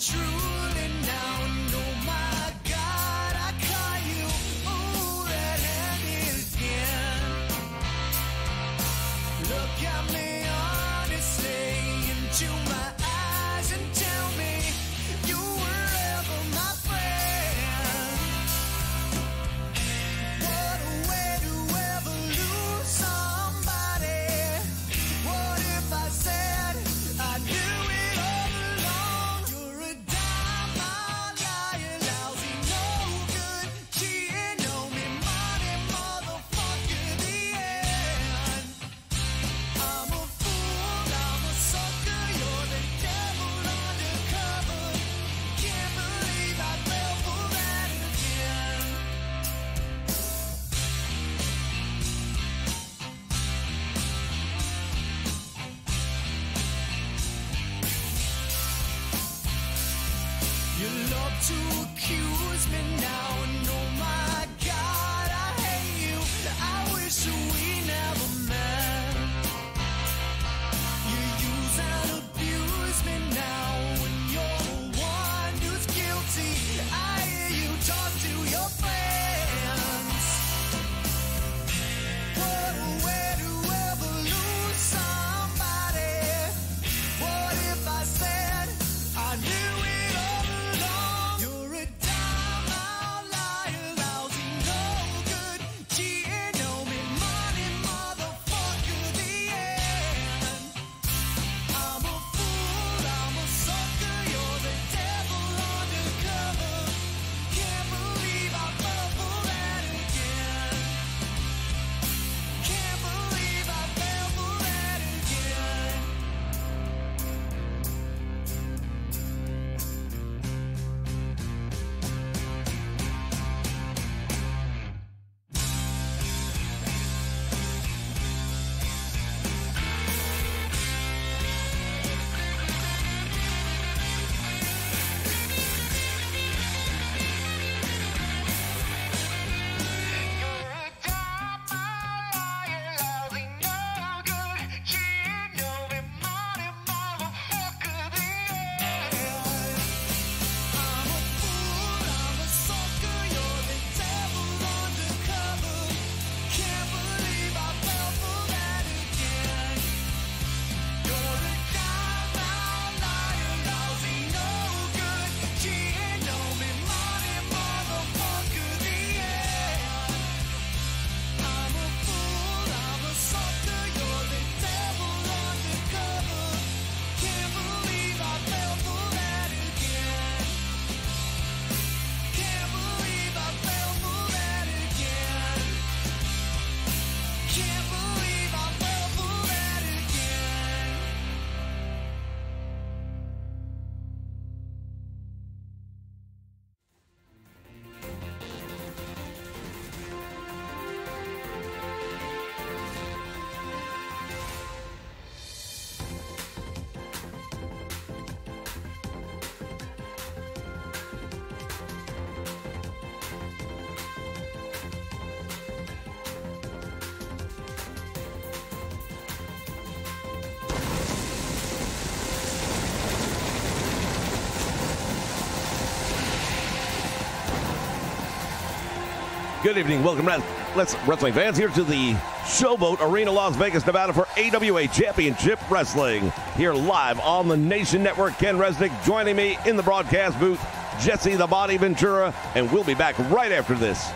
truly now know, my God, I call you. Ooh, red-handed again. Look at me honestly into my eyes and tell me you were ever my friend. What a way to ever lose somebody. What if I said I knew it all along? You're a dime, liar, lousy, no good, cheating on me, money, motherfucker, the end. I'm a fool, I'm a sucker, you're the devil undercover. Can't believe I fell for that again. You love to accuse me now, and oh my God, I hate you. I wish we never met. You use and abuse me now, when you're the one who's guilty. I hear you talk to your friends. What a way to ever lose somebody. What if I said I knew it all along? You're a dime, liar, lousy, no good, cheating on me, money, motherfucker, the end. I'm a fool, I'm a sucker, you're the devil undercover. Can't believe I fell for that again. Can't believe I fell for that again. Good evening. Welcome, wrestling fans, here to the Showboat Arena, Las Vegas, Nevada for AWA Championship Wrestling. Here live on the Nation Network. Ken Resnick joining me in the broadcast booth, Jesse the Body Ventura, and we'll be back right after this.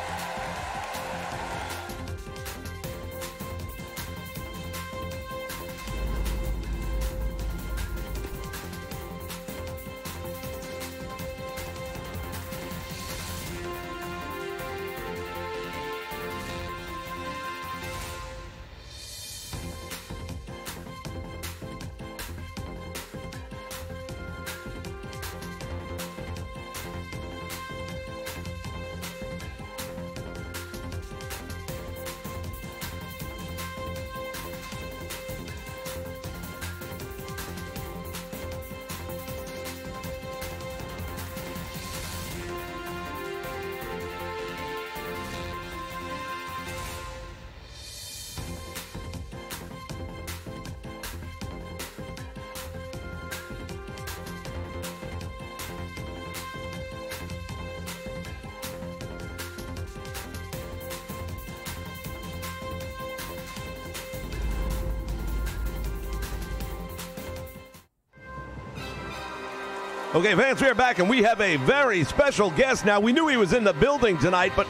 Okay, fans, we are back, and we have a very special guest now. We knew he was in the building tonight, but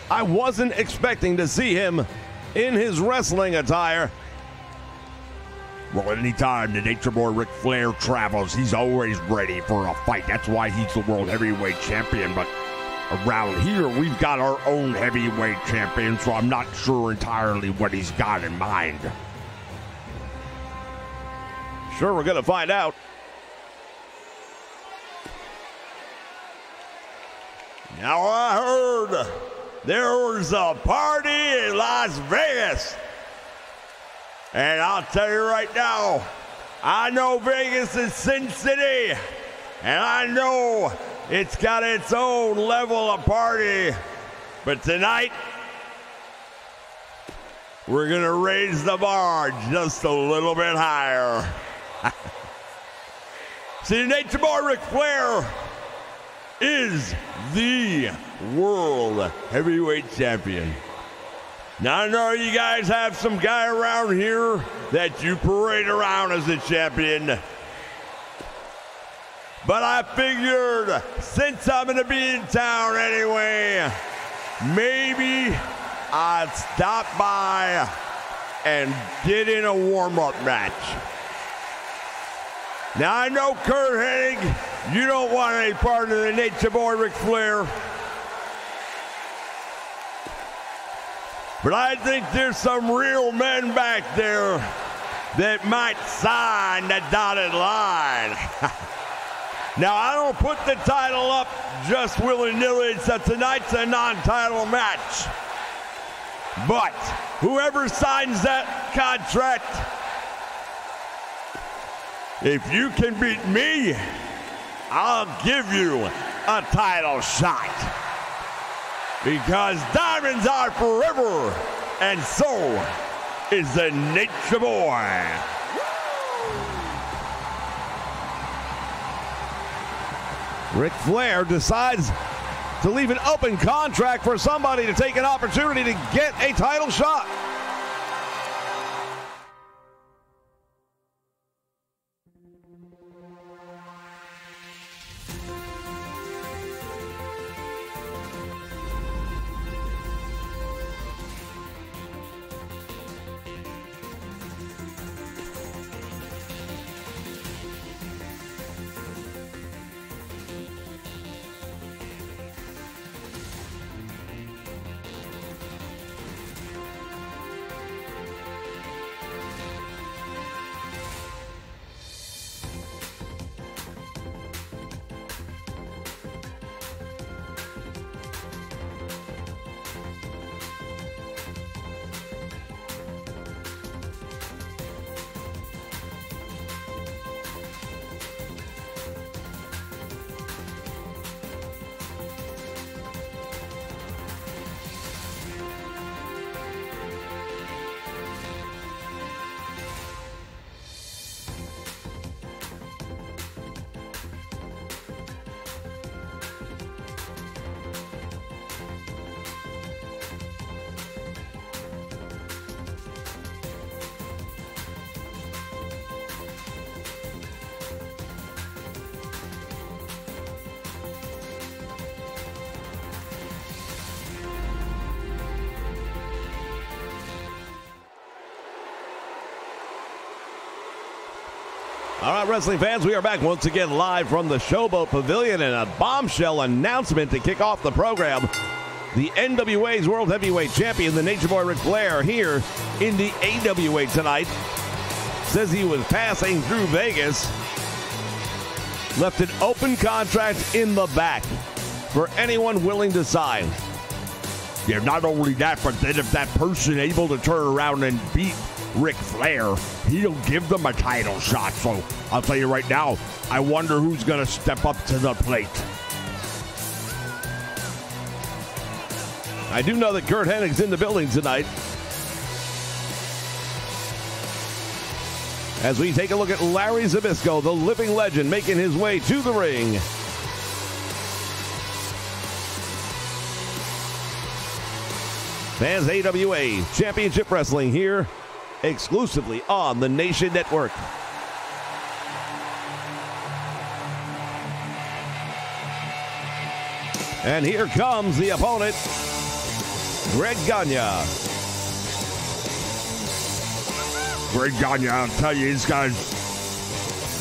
I wasn't expecting to see him in his wrestling attire. Well, anytime the Nature Boy Ric Flair travels, he's always ready for a fight. That's why he's the World Heavyweight Champion. But around here, we've got our own heavyweight champion, so I'm not sure entirely what he's got in mind. Sure, we're going to find out. Now, I heard there was a party in Las Vegas. And I'll tell you right now, I know Vegas is Sin City, and I know it's got its own level of party. But tonight, we're going to raise the bar just a little bit higher. See, Nature Boy Ric Flair is the World Heavyweight Champion. Now, I know you guys have some guy around here that you parade around as a champion. But I figured, since I'm going to be in town anyway, maybe I'd stop by and get in a warm-up match. Now, I know, Kurt Hennig, you don't want any part of the Nature Boy Ric Flair. But I think there's some real men back there that might sign the dotted line. Now, I don't put the title up just willy-nilly, so tonight's a non-title match. But whoever signs that contract, if you can beat me, I'll give you a title shot. Because diamonds are forever, and so is the Nature Boy. Ric Flair decides to leave an open contract for somebody to take an opportunity to get a title shot. All right, wrestling fans, we are back once again live from the Showboat Pavilion, and a bombshell announcement to kick off the program. The NWA's World Heavyweight Champion, the Nature Boy Ric Flair, here in the AWA tonight. Says he was passing through Vegas. Left an open contract in the back for anyone willing to sign. Yeah, not only that, but then if that person able to turn around and beat Ric Flair, he'll give them a title shot. So I'll tell you right now, I wonder who's going to step up to the plate. I do know that Kurt Hennig's in the building tonight. As we take a look at Larry Zbyszko, the living legend, making his way to the ring. Fans, AWA Championship Wrestling here exclusively on the Nation Network. And here comes the opponent, Greg Gagne. Greg Gagne, I'll tell you, he's got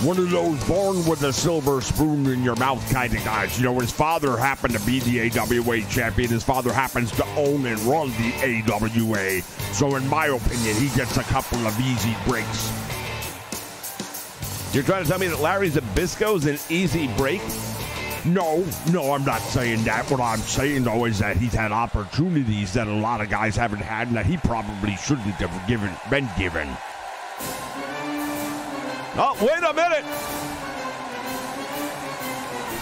one of those born with a silver spoon in your mouth kind of guys. You know, his father happened to be the AWA champion. His father happens to own and run the AWA. So in my opinion, he gets a couple of easy breaks. You're trying to tell me that Larry Zbyszko's an easy break? No, I'm not saying that. What I'm saying, though, is that he's had opportunities that a lot of guys haven't had and that he probably shouldn't have been given. Oh, wait a minute.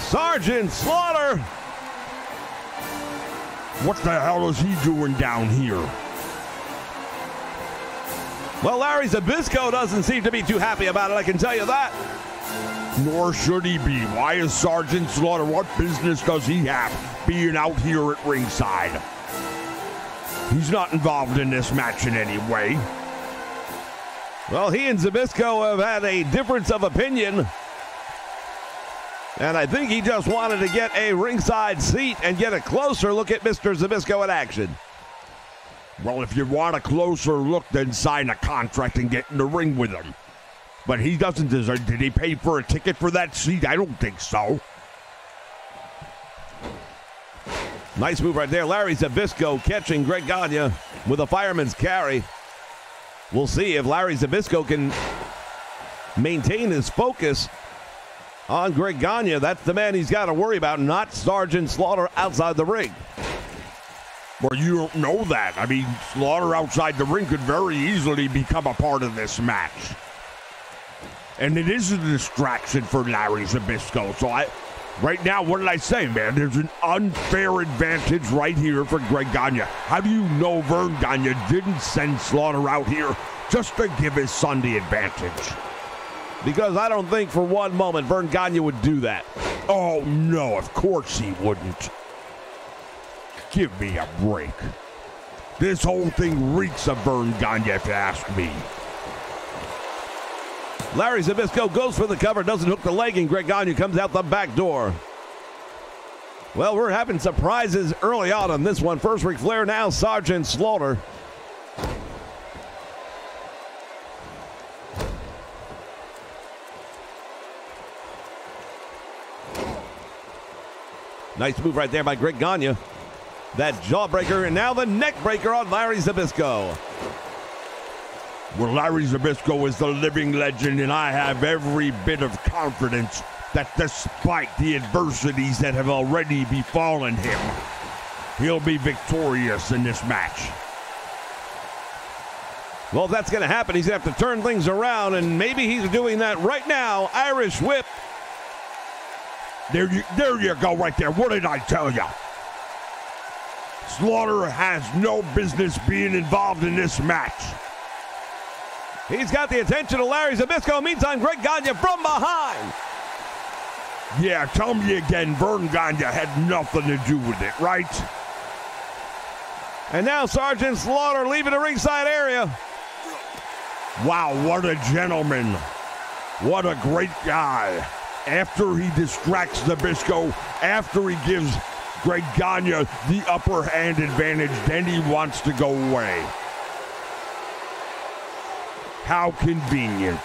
Sergeant Slaughter. What the hell is he doing down here? Well, Larry Zbyszko doesn't seem to be too happy about it, I can tell you that. Nor should he be. Why is Sergeant Slaughter? What business does he have being out here at ringside? He's not involved in this match in any way. Well, he and Zbyszko have had a difference of opinion. And I think he just wanted to get a ringside seat and get a closer look at Mr. Zbyszko in action. Well, if you want a closer look, then sign a contract and get in the ring with him. But he doesn't deserve. Did he pay for a ticket for that seat? I don't think so. Nice move right there. Larry Zbyszko catching Greg Gagne with a fireman's carry. We'll see if Larry Zbyszko can maintain his focus on Greg Gagne. That's the man he's got to worry about, not Sergeant Slaughter outside the ring. Well, you don't know that. I mean, Slaughter outside the ring could very easily become a part of this match. And it is a distraction for Larry Zbyszko. So right now, what did I say, man? There's an unfair advantage right here for Greg Gagne. How do you know Vern Gagne didn't send Slaughter out here just to give his son the advantage? Because I don't think for one moment Vern Gagne would do that. Oh, no, of course he wouldn't. Give me a break. This whole thing reeks of Vern Gagne, if you ask me. Larry Zbyszko goes for the cover, doesn't hook the leg, and Greg Gagne comes out the back door. Well, we're having surprises early on this one. First Ric Flair, now Sergeant Slaughter. Nice move right there by Greg Gagne. That jawbreaker, and now the neck breaker on Larry Zbyszko. Well, Larry Zbyszko is the living legend, and I have every bit of confidence that despite the adversities that have already befallen him, he'll be victorious in this match. Well, if that's going to happen, he's going to have to turn things around, and maybe he's doing that right now. Irish whip. There you go right there. What did I tell you? Slaughter has no business being involved in this match. He's got the attention of Larry Zbyszko. Meantime, Greg Gagne from behind. Yeah, tell me again, Vern Gagne had nothing to do with it, right? And now Sergeant Slaughter leaving the ringside area. Wow, what a gentleman. What a great guy. After he distracts Zbyszko, after he gives Greg Gagne the upper hand advantage, then he wants to go away. How convenient.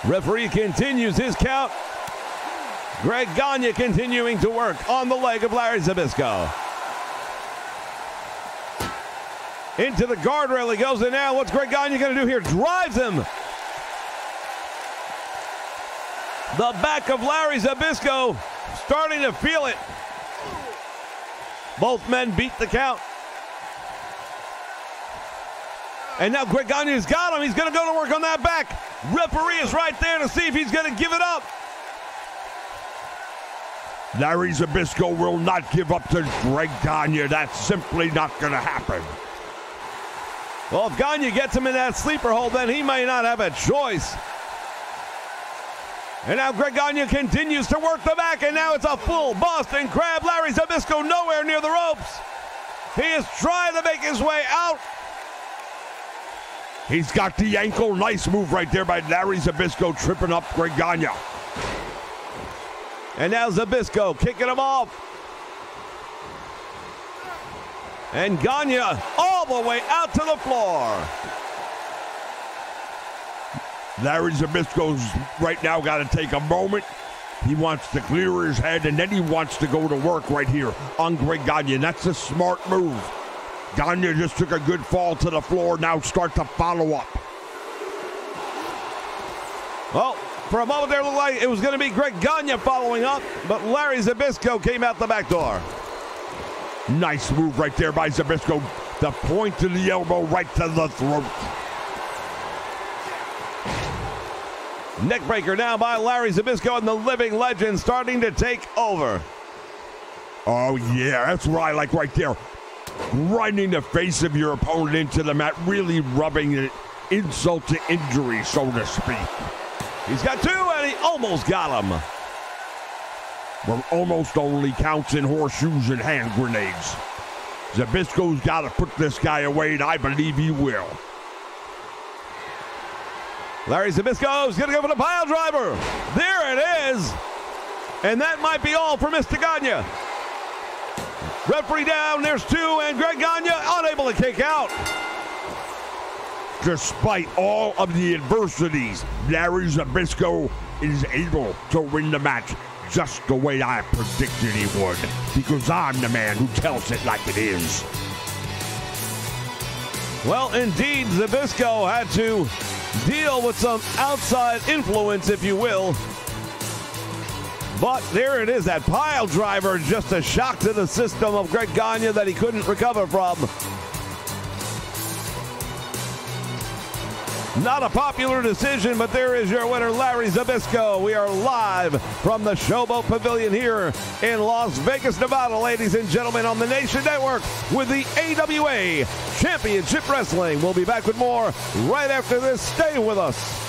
Referee continues his count. Greg Gagne continuing to work on the leg of Larry Zbyszko. Into the guardrail he goes, and now what's Greg Gagne going to do here? Drives him. The back of Larry Zbyszko starting to feel it. Both men beat the count. And now Greg Gagne's got him. He's going to go to work on that back. Referee is right there to see if he's going to give it up. Larry Zbyszko will not give up to Greg Gagne. That's simply not going to happen. Well, if Gagne gets him in that sleeper hold, then he may not have a choice. And now Greg Gagne continues to work the back, and now it's a full Boston Crab. Larry Zbyszko nowhere near the ropes. He is trying to make his way out. He's got the ankle. Nice move right there by Larry Zbyszko, tripping up Greg Gagne. And now Zbyszko kicking him off. And Gagne all the way out to the floor. Larry Zbyszko's right now got to take a moment. He wants to clear his head, and then he wants to go to work right here on Greg Gagne. That's a smart move. Gagne just took a good fall to the floor. Now start to follow up. Well, for a moment there, it looked like it was going to be Greg Gagne following up, but Larry Zbyszko came out the back door. Nice move right there by Zbyszko. The point to the elbow right to the throat. Neckbreaker now by Larry Zbyszko, and the living legend starting to take over. Oh, yeah, that's what I like right there. Grinding the face of your opponent into the mat, really rubbing it insult to injury, so to speak. He's got two, and he almost got him. Well, almost only counts in horseshoes and hand grenades. Zbyszko's got to put this guy away, and I believe he will. Larry Zbyszko's going to go for the pile driver. There it is. And that might be all for Mr. Gagne. Referee down, there's two, and Greg Gagne unable to kick out. Despite all of the adversities, Larry Zbyszko is able to win the match just the way I predicted he would, because I'm the man who tells it like it is. Well, indeed, Zbyszko had to deal with some outside influence, if you will. But there it is, that pile driver, just a shock to the system of Greg Gagne that he couldn't recover from. Not a popular decision, but there is your winner, Larry Zbyszko. We are live from the Showboat Pavilion here in Las Vegas, Nevada, ladies and gentlemen, on the Nation Network with the AWA Championship Wrestling. We'll be back with more right after this. Stay with us.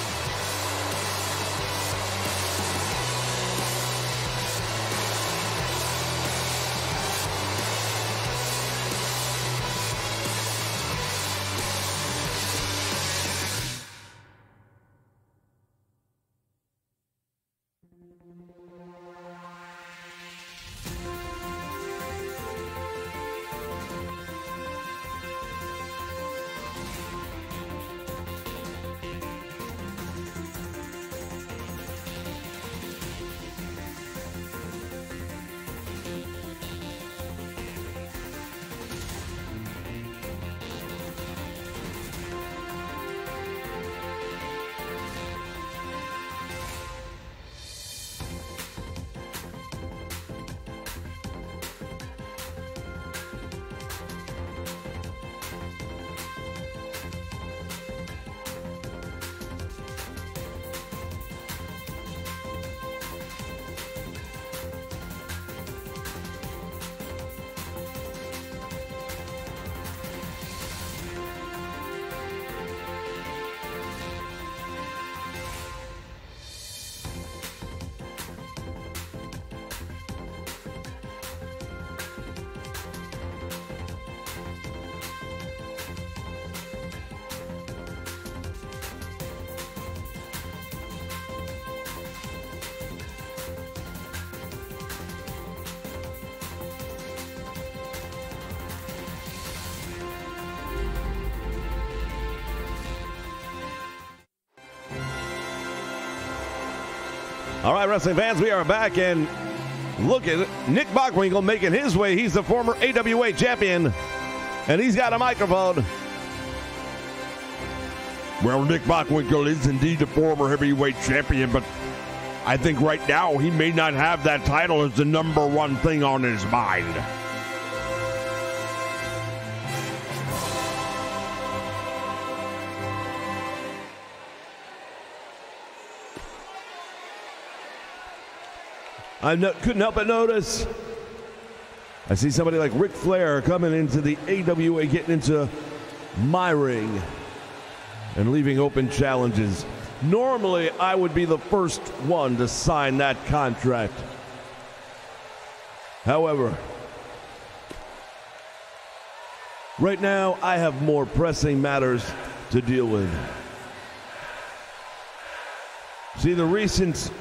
All right, wrestling fans, we are back, and look at Nick Bockwinkel making his way. He's the former AWA champion, and he's got a microphone. Well, Nick Bockwinkel is indeed the former heavyweight champion, but I think right now he may not have that title as the number one thing on his mind. I couldn't help but notice, I see somebody like Ric Flair coming into the AWA, getting into my ring and leaving open challenges. Normally, I would be the first one to sign that contract. However, right now, I have more pressing matters to deal with. See, the recent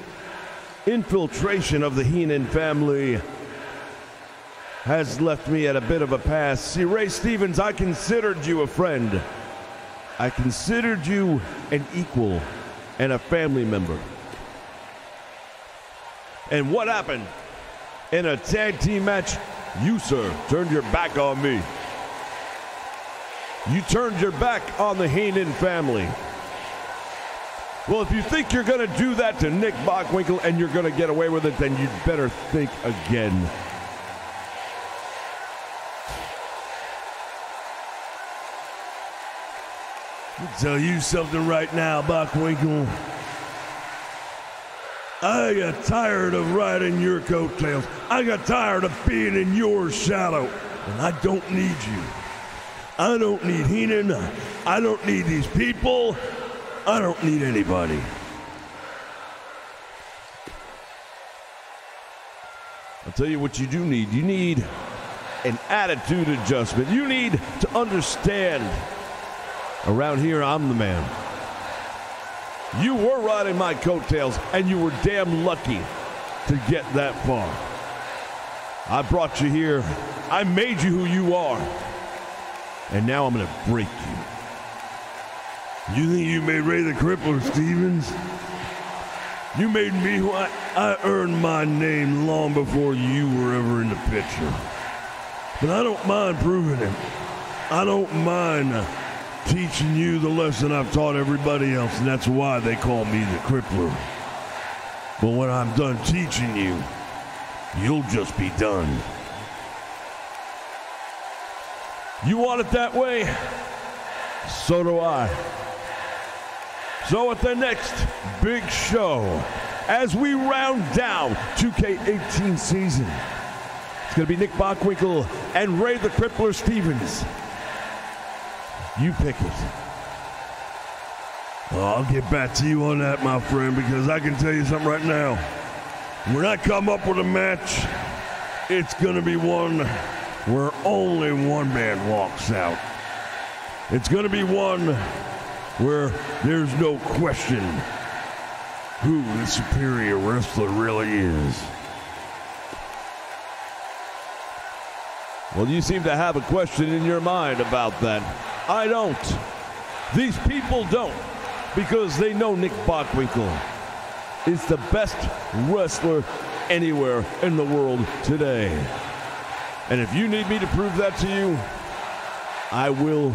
infiltration of the Heenan family has left me at a bit of a pass. See, Ray Stevens, I considered you a friend. I considered you an equal and a family member. And what happened? In a tag team match, you, sir, turned your back on me. You turned your back on the Heenan family. Well, if you think you're going to do that to Nick Bockwinkel and you're going to get away with it, then you'd better think again. I'll tell you something right now, Bockwinkel. I got tired of riding your coattails. I got tired of being in your shadow. And I don't need you. I don't need Heenan. I don't need these people. I don't need anybody. I'll tell you what you do need. You need an attitude adjustment. You need to understand. Around here, I'm the man. You were riding my coattails, and you were damn lucky to get that far. I brought you here. I made you who you are. And now I'm going to break you. You think you made Ray the Crippler, Stevens? You made me who I earned my name long before you were ever in the picture. But I don't mind proving it. I don't mind teaching you the lesson I've taught everybody else, and that's why they call me the Crippler. But when I'm done teaching you, you'll just be done. You want it that way? So do I. So at the next big show, as we round down 2K18 season, it's going to be Nick Bockwinkel and Ray the Crippler Stevens. You pick it. Well, I'll get back to you on that, my friend, because I can tell you something right now. When I come up with a match, it's going to be one where only one man walks out. It's going to be one where there's no question who the superior wrestler really is. Well, you seem to have a question in your mind about that. I don't. These people don't, because they know Nick Bockwinkel is the best wrestler anywhere in the world today. And if you need me to prove that to you, I will.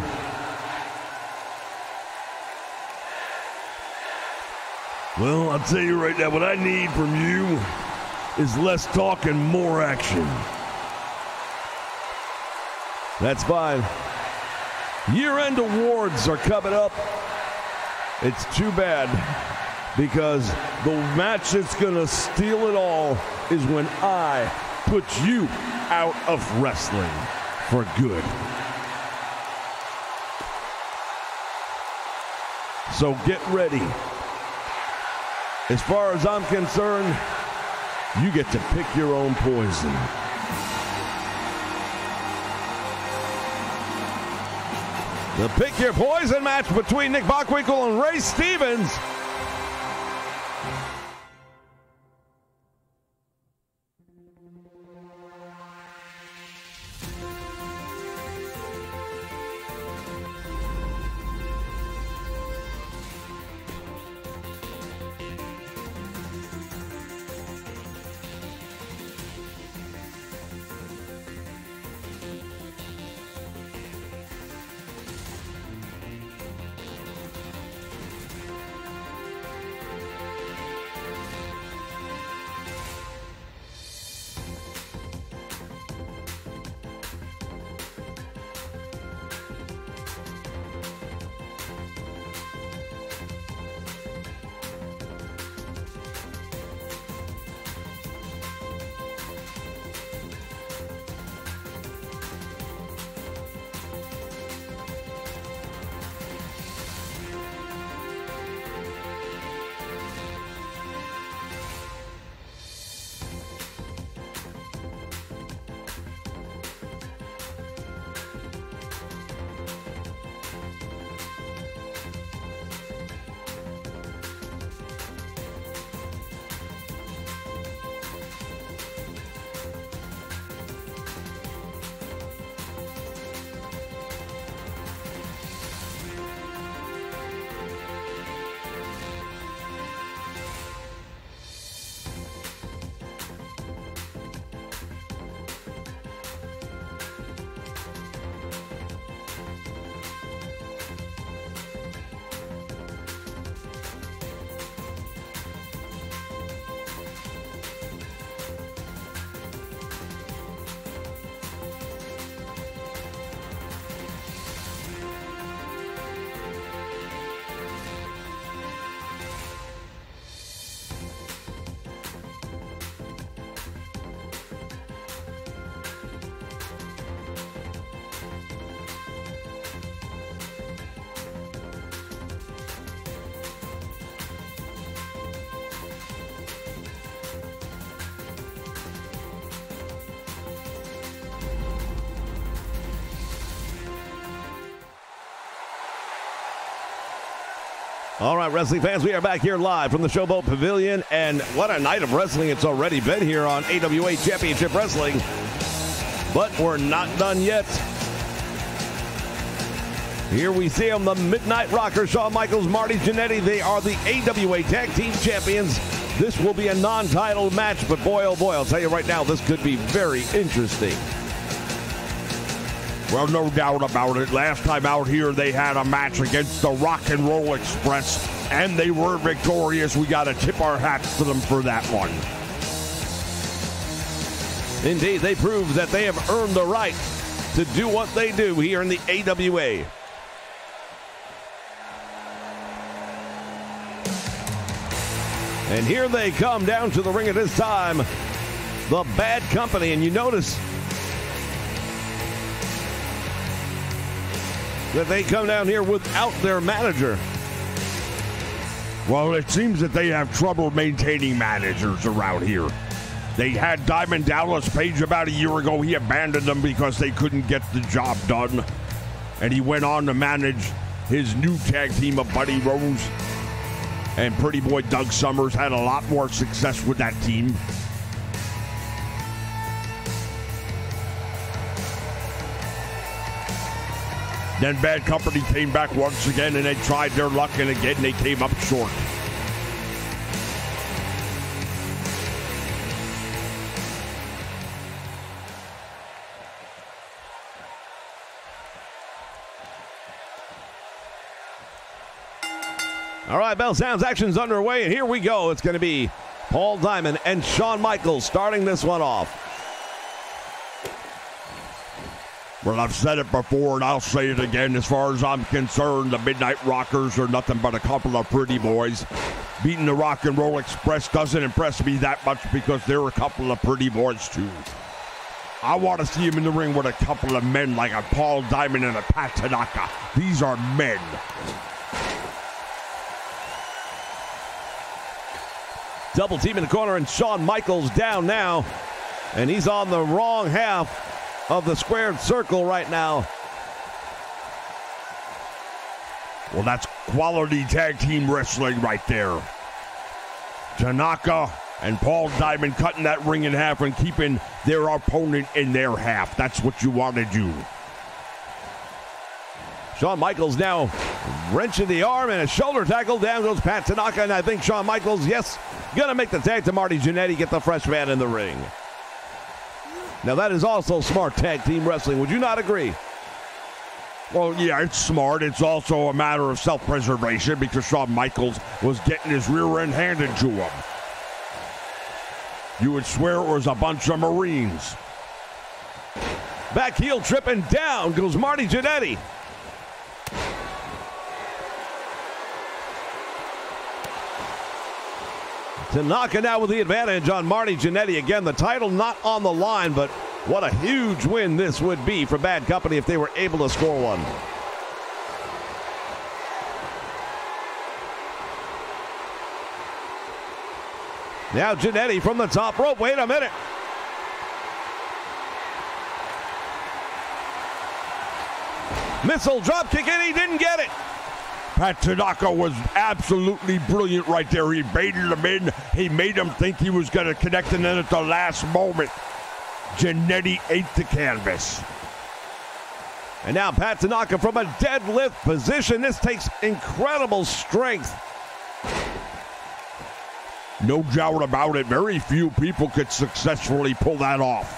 Well, I'll tell you right now, what I need from you is less talk and more action. That's fine. Year-end awards are coming up. It's too bad, because the match that's going to steal it all is when I put you out of wrestling for good. So get ready. As far as I'm concerned, you get to pick your own poison. The Pick Your Poison match between Nick Bockwinkel and Ray Stevens. All right, wrestling fans, we are back here live from the Showboat Pavilion, and what a night of wrestling it's already been here on AWA Championship Wrestling. But we're not done yet. Here we see them, the Midnight Rockers, Shawn Michaels, Marty Jannetty. They are the AWA Tag Team Champions. This will be a non-title match, but boy, oh boy, I'll tell you right now, this could be very interesting. Well, no doubt about it. Last time out here, they had a match against the Rock and Roll Express, and they were victorious. We got to tip our hats to them for that one. Indeed, they proved that they have earned the right to do what they do here in the AWA. And here they come down to the ring at this time, the Bad Company, and you notice that they come down here without their manager. Well, it seems that they have trouble maintaining managers around here. They had Diamond Dallas Page about a year ago. He abandoned them because they couldn't get the job done. And he went on to manage his new tag team of Buddy Rose. And Pretty Boy Doug Summers had a lot more success with that team. Then Bad Company came back once again, and they tried their luck, and again they came up short. All right, bell sounds, action's underway, and here we go. It's going to be Paul Diamond and Shawn Michaels starting this one off. Well, I've said it before, and I'll say it again. As far as I'm concerned, the Midnight Rockers are nothing but a couple of pretty boys. Beating the Rock and Roll Express doesn't impress me that much because they're a couple of pretty boys, too. I want to see him in the ring with a couple of men like a Paul Diamond and a Pat Tanaka. These are men. Double team in the corner, and Shawn Michaels down now. And he's on the wrong half of the squared circle right now. Well, that's quality tag team wrestling right there. Tanaka and Paul Diamond cutting that ring in half and keeping their opponent in their half. That's what you want to do. Shawn Michaels now wrenching the arm and a shoulder tackle. Down goes Pat Tanaka, and I think Shawn Michaels, yes, gonna make the tag to Marty Jannetty, get the fresh man in the ring. Now that is also smart tag team wrestling. Would you not agree? Well, yeah, it's smart. It's also a matter of self-preservation because Shawn Michaels was getting his rear end handed to him. You would swear it was a bunch of Marines. Back heel trip, and down goes Marty Jannetty. Tanaka now with the advantage on Marty Jannetty. Again, the title not on the line, but what a huge win this would be for Bad Company if they were able to score one. Now Jannetty from the top rope. Wait a minute. Missile drop kick, and he didn't get it. Pat Tanaka was absolutely brilliant right there. He baited him in. He made him think he was going to connect, and then at the last moment, Jannetty ate the canvas. And now Pat Tanaka from a deadlift position. This takes incredible strength. No doubt about it. Very few people could successfully pull that off.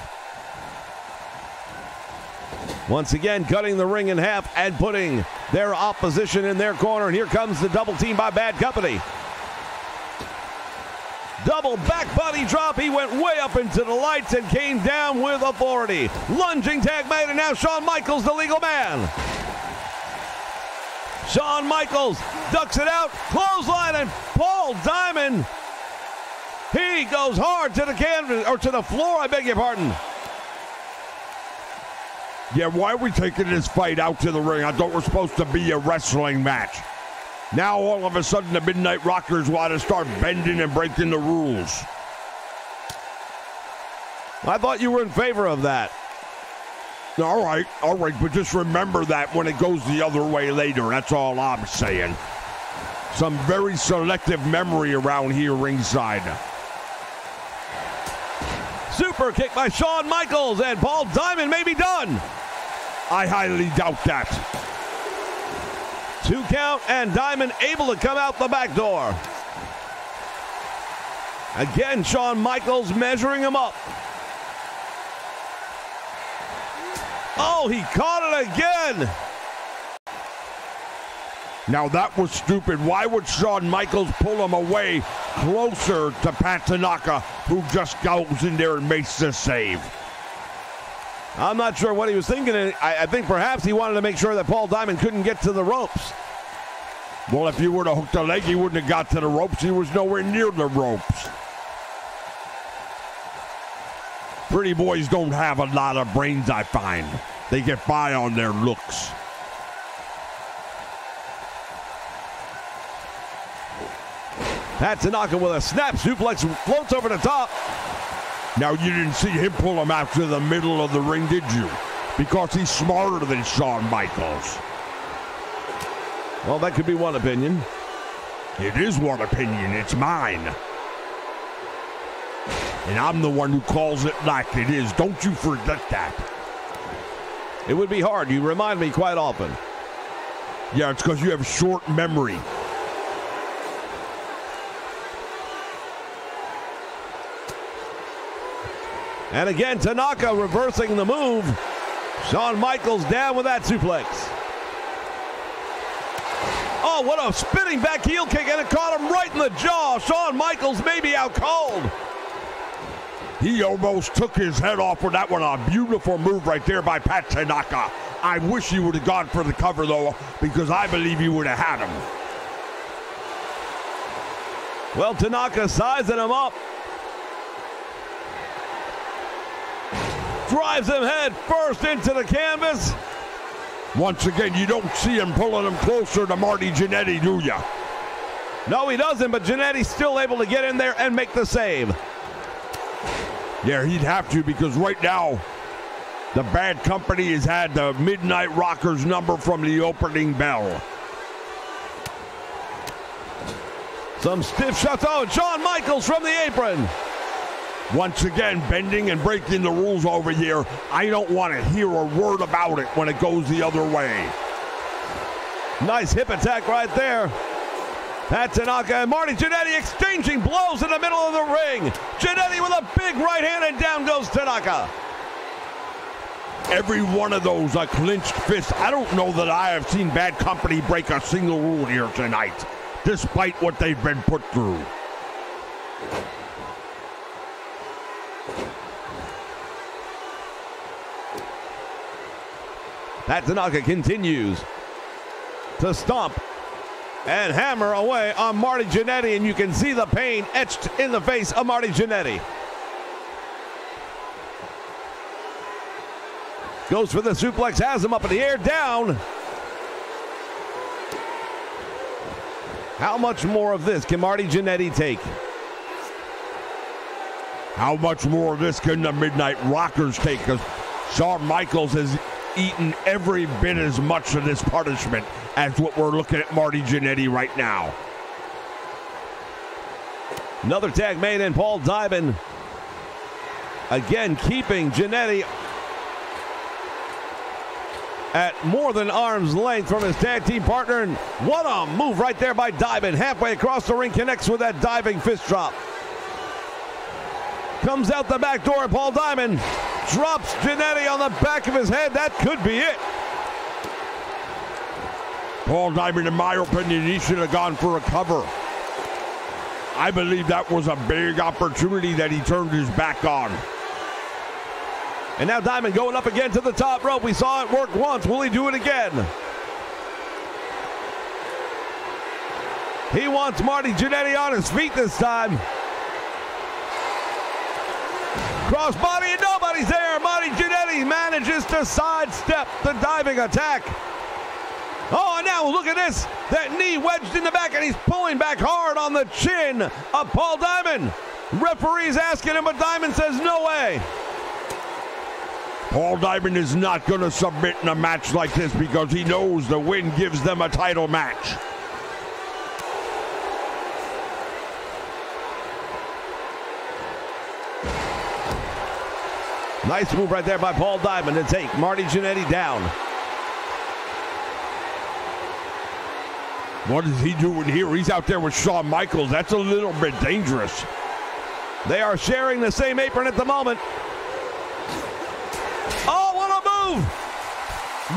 Once again, cutting the ring in half and putting their opposition in their corner. And here comes the double team by Bad Company. Double back body drop. He went way up into the lights and came down with authority. Lunging tag made, and now Shawn Michaels, the legal man. Shawn Michaels ducks it out. Clothesline, and Paul Diamond. He goes hard to the canvas, or to the floor, I beg your pardon. Yeah, why are we taking this fight out to the ring? I thought we're supposed to be a wrestling match. Now all of a sudden the Midnight Rockers want to start bending and breaking the rules. I thought you were in favor of that. All right, but just remember that when it goes the other way later. That's all I'm saying. some very selective memory around here ringside. Super kick by Shawn Michaels, and Paul Diamond may be done. I highly doubt that. 2 count, and Diamond able to come out the back door. Again, Shawn Michaels measuring him up. Oh, he caught it again. Now that was stupid. Why would Shawn Michaels pull him away closer to Pat Tanaka, who just goes in there and makes the save? I'm not sure what he was thinking. I think perhaps he wanted to make sure that Paul Diamond couldn't get to the ropes. Well, if you would have hooked a leg, he wouldn't have got to the ropes. He was nowhere near the ropes. Pretty boys don't have a lot of brains, I find. They get by on their looks. Pat Tanaka with a snap suplex, floats over the top. Now, you didn't see him pull him out to the middle of the ring, did you? Because he's smarter than Shawn Michaels. Well, that could be one opinion. It is one opinion. It's mine. And I'm the one who calls it like it is. Don't you forget that. It would be hard. You remind me quite often. Yeah, it's because you have short memory. And again, Tanaka reversing the move. Shawn Michaels down with that suplex. Oh, what a spinning back heel kick, and it caught him right in the jaw. Shawn Michaels may be out cold. He almost took his head off with that one. A beautiful move right there by Pat Tanaka. I wish he would have gone for the cover, though, because I believe he would have had him. Well, Tanaka sizing him up. Drives him head first into the canvas. Once again, you don't see him pulling him closer to Marty Jannetty, do you? No, he doesn't, but Jannetty's still able to get in there and make the save. Yeah, he'd have to, because right now, the Bad Company has had the Midnight Rockers number from the opening bell. Some stiff shots. Oh, and Shawn Michaels from the apron. Once again, bending and breaking the rules over here. I don't want to hear a word about it when it goes the other way. Nice hip attack right there. Pat Tanaka and Marty Jannetty exchanging blows in the middle of the ring. Jannetty with a big right hand, and down goes Tanaka. Every one of those a clinched fist. I don't know that I have seen Bad Company break a single rule here tonight, despite what they've been put through. Pat Tanaka continues to stomp and hammer away on Marty Jannetty, and you can see the pain etched in the face of Marty Jannetty. Goes for the suplex, has him up in the air, down. How much more of this can Marty Jannetty take? How much more of this can the Midnight Rockers take? Because Shawn Michaels has eaten every bit as much of this punishment as what we're looking at Marty Jannetty right now. Another tag made in. Paul Diamond again keeping Jannetty at more than arm's length from his tag team partner. And what a move right there by Diamond. Halfway across the ring, connects with that diving fist drop. Comes out the back door, and Paul Diamond drops Jannetty on the back of his head. That could be it. Paul Diamond, in my opinion, he should have gone for a cover. I believe that was a big opportunity that he turned his back on. And now Diamond going up again to the top rope. We saw it work once. Will he do it again? He wants Marty Jannetty on his feet this time. Crossbody, and nobody's there. Marty Jannetty manages to sidestep the diving attack. Oh, and now look at this. That knee wedged in the back, and he's pulling back hard on the chin of Paul Diamond. Referee's asking him, but Diamond says no way. Paul Diamond is not going to submit in a match like this because he knows the win gives them a title match. Nice move right there by Paul Diamond to take Marty Jannetty down. What is he doing here? He's out there with Shawn Michaels. That's a little bit dangerous. They are sharing the same apron at the moment. Oh, what a move!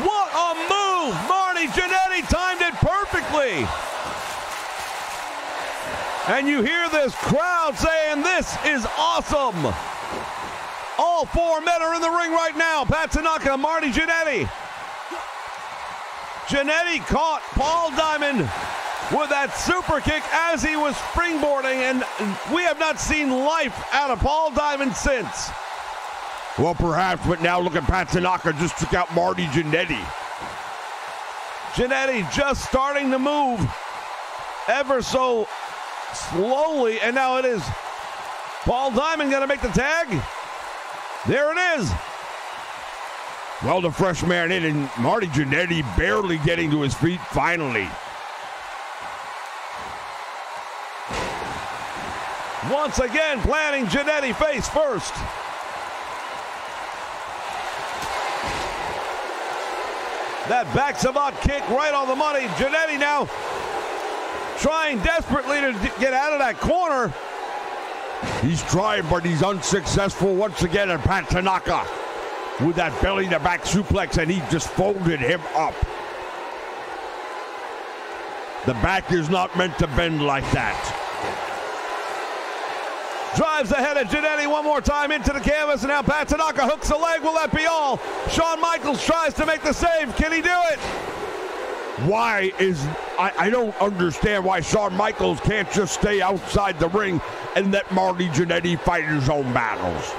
What a move! Marty Jannetty timed it perfectly. And you hear this crowd saying, "This is awesome." All four men are in the ring right now. Pat Tanaka, Marty Jannetty. Jannetty caught Paul Diamond with that super kick as he was springboarding, and we have not seen life out of Paul Diamond since. Well, perhaps, but now look at Pat Tanaka just took out Marty Jannetty. Jannetty just starting to move ever so slowly, and now it is Paul Diamond going to make the tag. There it is. Well, the fresh man in, and Marty Jannetty barely getting to his feet finally. Once again, planting Jannetty face first. That back savant kick right on the money. Jannetty now trying desperately to get out of that corner. He's trying, but he's unsuccessful once again, and Pat Tanaka with that belly-to-back suplex, and he just folded him up. The back is not meant to bend like that. Drives ahead of Jannetty one more time into the canvas, and now Pat Tanaka hooks the leg. Will that be all? Shawn Michaels tries to make the save. Can he do it? Why is... I don't understand why Shawn Michaels can't just stay outside the ring and let Marty Jannetty fight his own battles.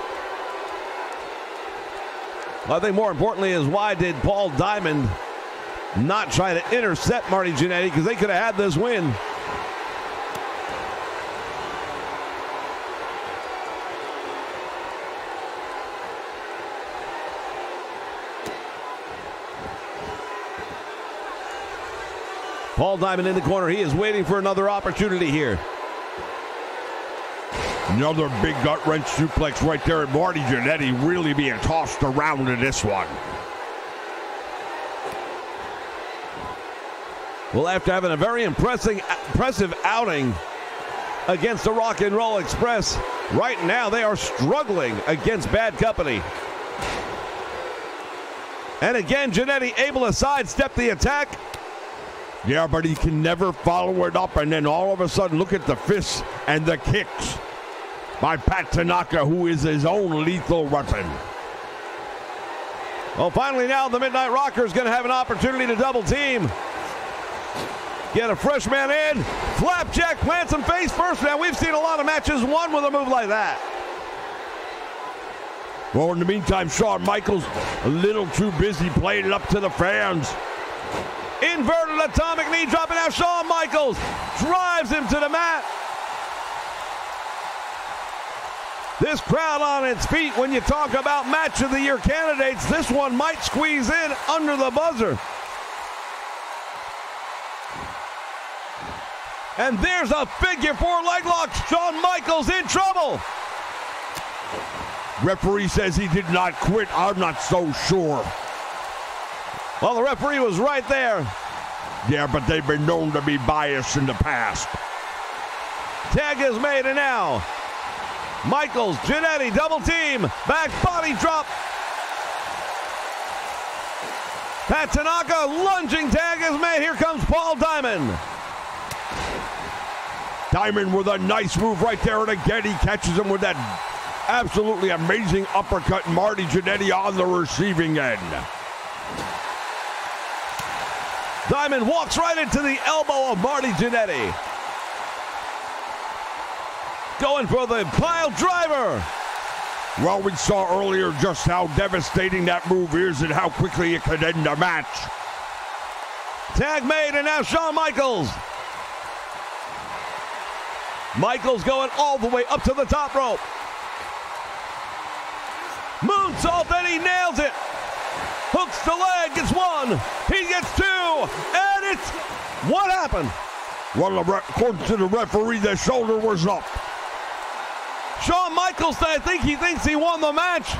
I think more importantly is, why did Paul Diamond not try to intercept Marty Jannetty? Because they could have had this win. Paul Diamond in the corner. He is waiting for another opportunity here. Another big gut-wrench suplex right there, and Marty Jannetty really being tossed around in this one. Well, after having a very impressive outing against the Rock and Roll Express, right now they are struggling against bad company. And again, Jannetty able to sidestep the attack. Yeah, but he can never follow it up, and then all of a sudden, look at the fists and the kicks by Pat Tanaka, who is his own lethal weapon. Well, finally now the Midnight Rocker is going to have an opportunity to double team. Get a fresh man in. Flapjack plants him face first. Now, we've seen a lot of matches won with a move like that. Well, in the meantime, Shawn Michaels a little too busy playing it up to the fans. Inverted atomic knee drop, and now Shawn Michaels drives him to the mat. This crowd on its feet. When you talk about match of the year candidates, this one might squeeze in under the buzzer. And there's a figure four leg lock. Shawn Michaels in trouble. Referee says he did not quit. I'm not so sure. Well, the referee was right there. Yeah, but they've been known to be biased in the past. Tag is made, and now Michaels, Jannetty, double team, back body drop. Pat Tanaka, lunging tag is made. Here comes Paul Diamond. Diamond with a nice move right there, and again he catches him with that absolutely amazing uppercut. Marty Jannetty on the receiving end. Diamond walks right into the elbow of Marty Jannetty. Going for the pile driver. Well, we saw earlier just how devastating that move is and how quickly it could end a match. Tag made, and now Shawn Michaels. Michaels going all the way up to the top rope. Moonsault, and he nails it. Hooks the leg, gets one. He gets two, and it's... What happened? Well, according to the referee, the shoulder was up. Shawn Michaels, I think he thinks he won the match.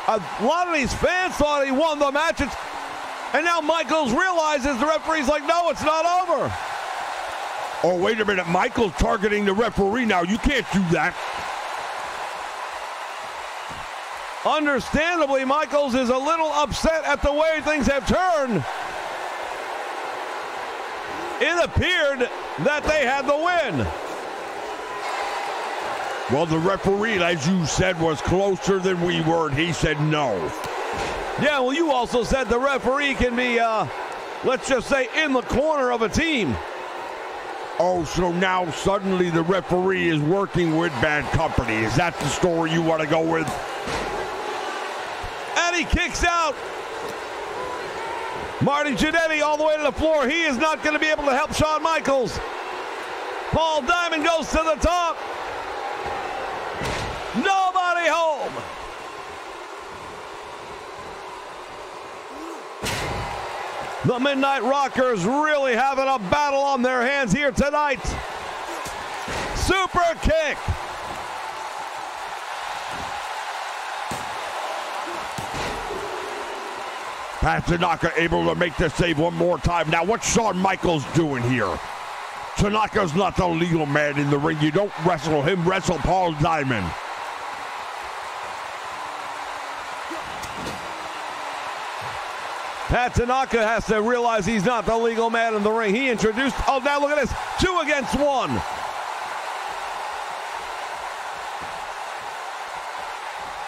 A lot of these fans thought he won the match. And now Michaels realizes the referee's like, no, it's not over. Oh, wait a minute. Michaels targeting the referee now. You can't do that. Understandably, Michaels is a little upset at the way things have turned. It appeared that they had the win. Well, the referee, as you said, was closer than we were, and he said no. Yeah, well, you also said the referee can be, let's just say, in the corner of a team. Oh, so now suddenly the referee is working with bad company. Is that the story you want to go with? And he kicks out. Marty Jannetty all the way to the floor. He is not going to be able to help Shawn Michaels. Paul Diamond goes to the top. Nobody home. The Midnight Rockers really having a battle on their hands here tonight. Super kick. Pat Tanaka able to make the save one more time. Now, what's Shawn Michaels doing here? Tanaka's not the legal man in the ring. You don't wrestle him, wrestle Paul Diamond. Pat Tanaka has to realize he's not the legal man in the ring. He introduced, oh, now look at this, 2 against 1.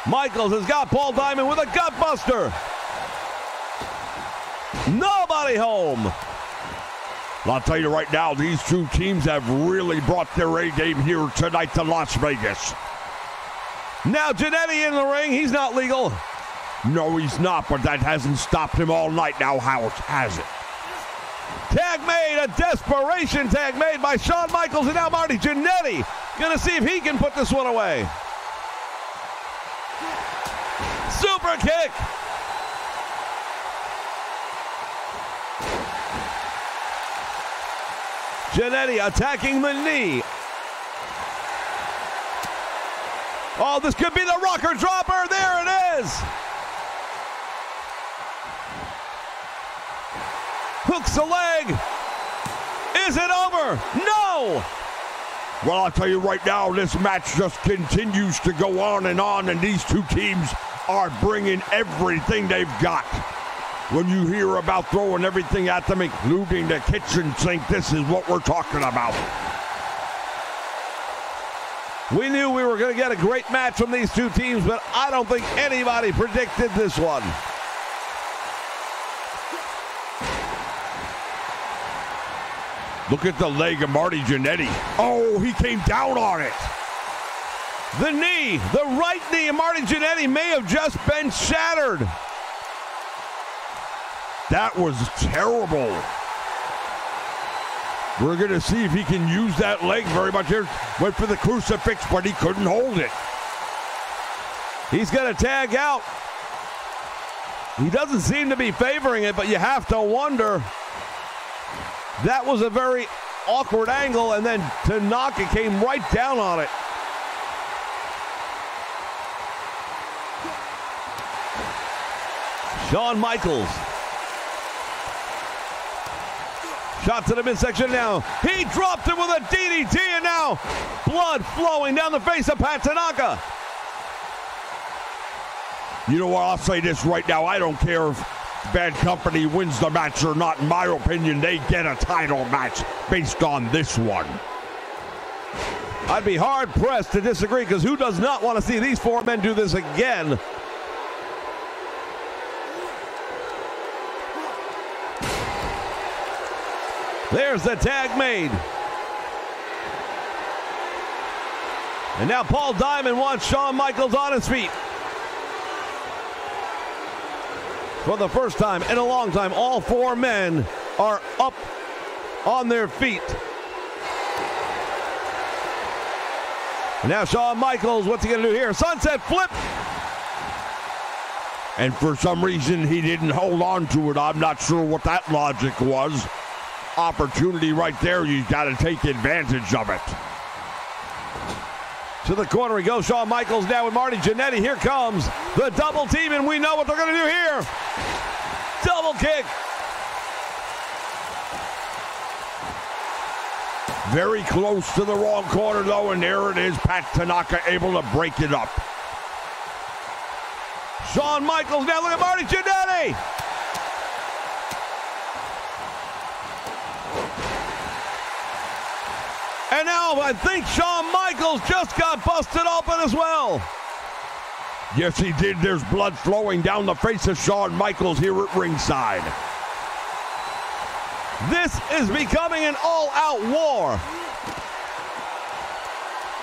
Michaels has got Paul Diamond with a gutbuster. Nobody home. I'll tell you right now, these two teams have really brought their A game here tonight to Las Vegas. Now Jannetty in the ring. He's not legal. No, he's not, but that hasn't stopped him all night now, how has it? Tag made, a desperation tag made by Shawn Michaels, and now Marty Jannetty gonna see if he can put this one away. Super kick. Jannetty attacking the knee. Oh, this could be the rocker dropper. There it is. Hooks a leg. Is it over? No. Well, I'll tell you right now, this match just continues to go on, and these two teams are bringing everything they've got. When you hear about throwing everything at them, including the kitchen sink, this is what we're talking about. We knew we were going to get a great match from these two teams, but I don't think anybody predicted this one. Look at the leg of Marty Jannetty. Oh, he came down on it. The knee, the right knee of Marty Jannetty may have just been shattered. That was terrible. We're going to see if he can use that leg very much here. Went for the crucifix, but he couldn't hold it. He's going to tag out. He doesn't seem to be favoring it, but you have to wonder. That was a very awkward angle, and then Tanaka came right down on it. Shawn Michaels. Shot to the midsection now. He dropped it with a DDT, and now blood flowing down the face of Pat Tanaka. You know what? I'll say this right now. I don't care if Bad Company wins the match or not. In my opinion, they get a title match based on this one. I'd be hard-pressed to disagree, because who does not want to see these four men do this again? There's the tag made. And now Paul Diamond wants Shawn Michaels on his feet. For the first time in a long time, all four men are up on their feet. And now Shawn Michaels, what's he going to do here? Sunset flip. And for some reason, he didn't hold on to it. I'm not sure what that logic was. Opportunity right there. You got to take advantage of it. To the corner he goes. Shawn Michaels now with Marty Jannetty. Here comes the double team, and we know what they're going to do here. Double kick. Very close to the wrong corner, though, and there it is. Pat Tanaka able to break it up. Shawn Michaels now. Look at Marty Jannetty. And now I think Shawn Michaels just got busted open as well. Yes, he did. There's blood flowing down the face of Shawn Michaels here at ringside. This is becoming an all-out war.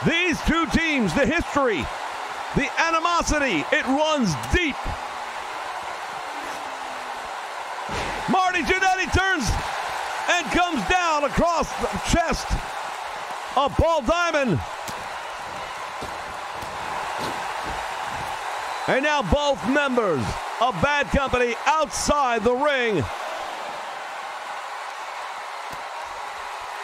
These two teams, the history, the animosity, it runs deep. Marty Jannetty turns and comes down across the chest of Paul Diamond. And now both members of Bad Company outside the ring.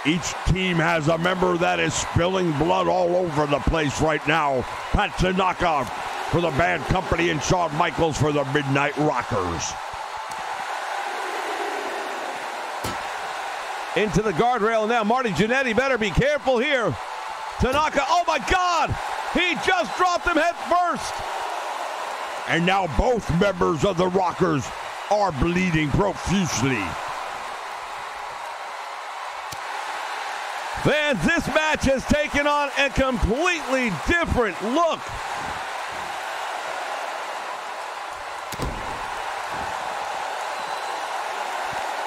Each team has a member that is spilling blood all over the place right now. Pat Tanaka for the Bad Company and Shawn Michaels for the Midnight Rockers. Into the guardrail now. Marty Jannetty better be careful here. Tanaka, oh my God! He just dropped him head first. And now both members of the Rockers are bleeding profusely. Fans, this match has taken on a completely different look.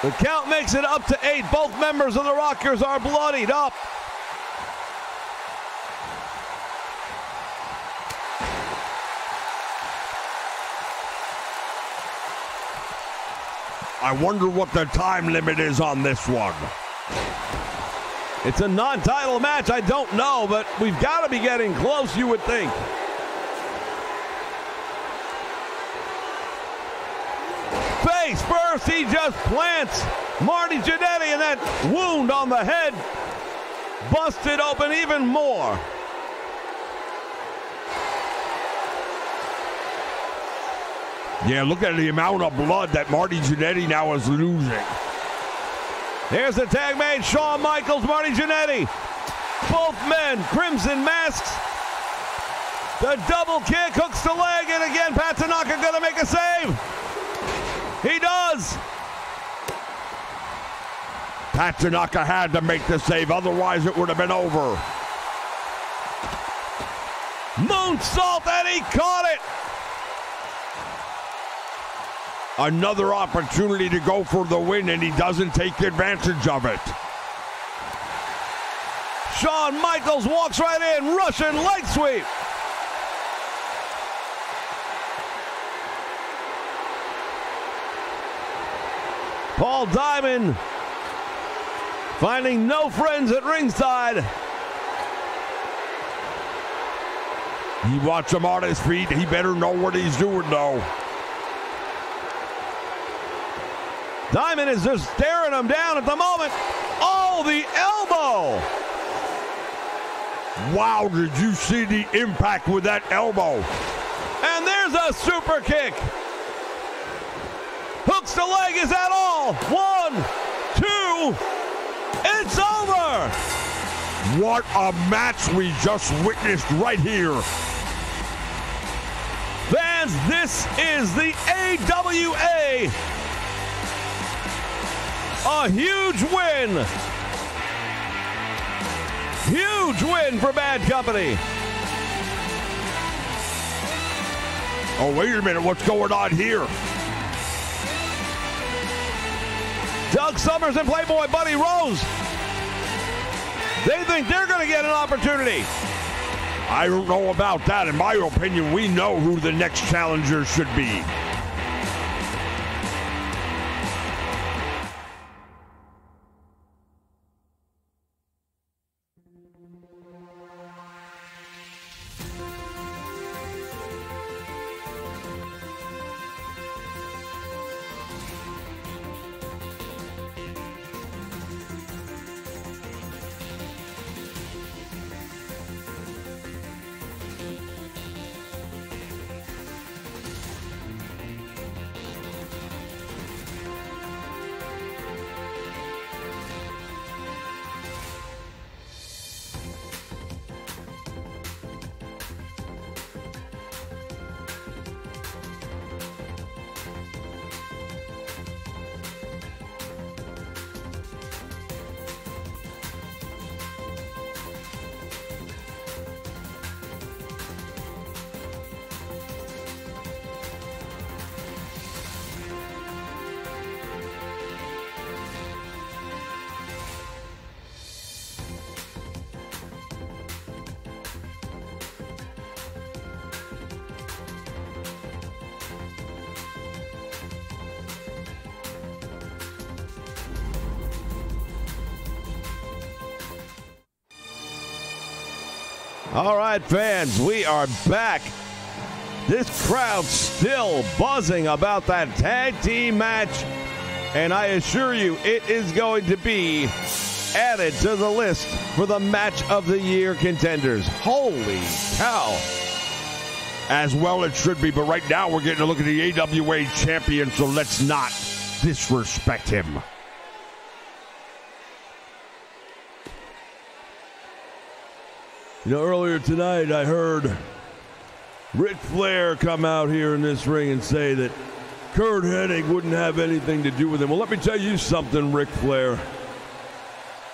The count makes it up to 8. Both members of the Rockers are bloodied up. I wonder what the time limit is on this one. It's a non-title match. I don't know, but we've got to be getting close, you would think. Face first, he just plants Marty Jannetty, and that wound on the head busted open even more. Yeah, look at the amount of blood that Marty Jannetty now is losing. Here's the tag made. Shawn Michaels, Marty Jannetty. Both men, crimson masks. The double kick hooks the leg, and again, Pat Tanaka gonna make a save. He does. Pat Tanaka had to make the save, otherwise it would have been over. Moonsault, and he caught it. Another opportunity to go for the win, and he doesn't take advantage of it. Shawn Michaels walks right in, Russian leg sweep. Paul Diamond finding no friends at ringside. You watch him on his feet, he better know what he's doing though. Diamond is just staring him down at the moment. Oh, the elbow! Wow, did you see the impact with that elbow? And there's a super kick. Hooks the leg, is that all? 1, 2, it's over! What a match we just witnessed right here. Fans, this is the AWA. A huge win. Huge win for Bad Company. Oh, wait a minute, what's going on here? Doug Summers and Playboy Buddy Rose. They think they're going to get an opportunity. I don't know about that. In my opinion, we know who the next challenger should be. All right, fans, we are back. This crowd still buzzing about that tag team match, and I assure you it is going to be added to the list for the match of the year contenders. Holy cow. As well it should be, but right now we're getting a look at the AWA champion, so let's not disrespect him. You know, earlier tonight I heard Ric Flair come out here in this ring and say that Curt Hennig wouldn't have anything to do with him. Well, let me tell you something, Ric Flair.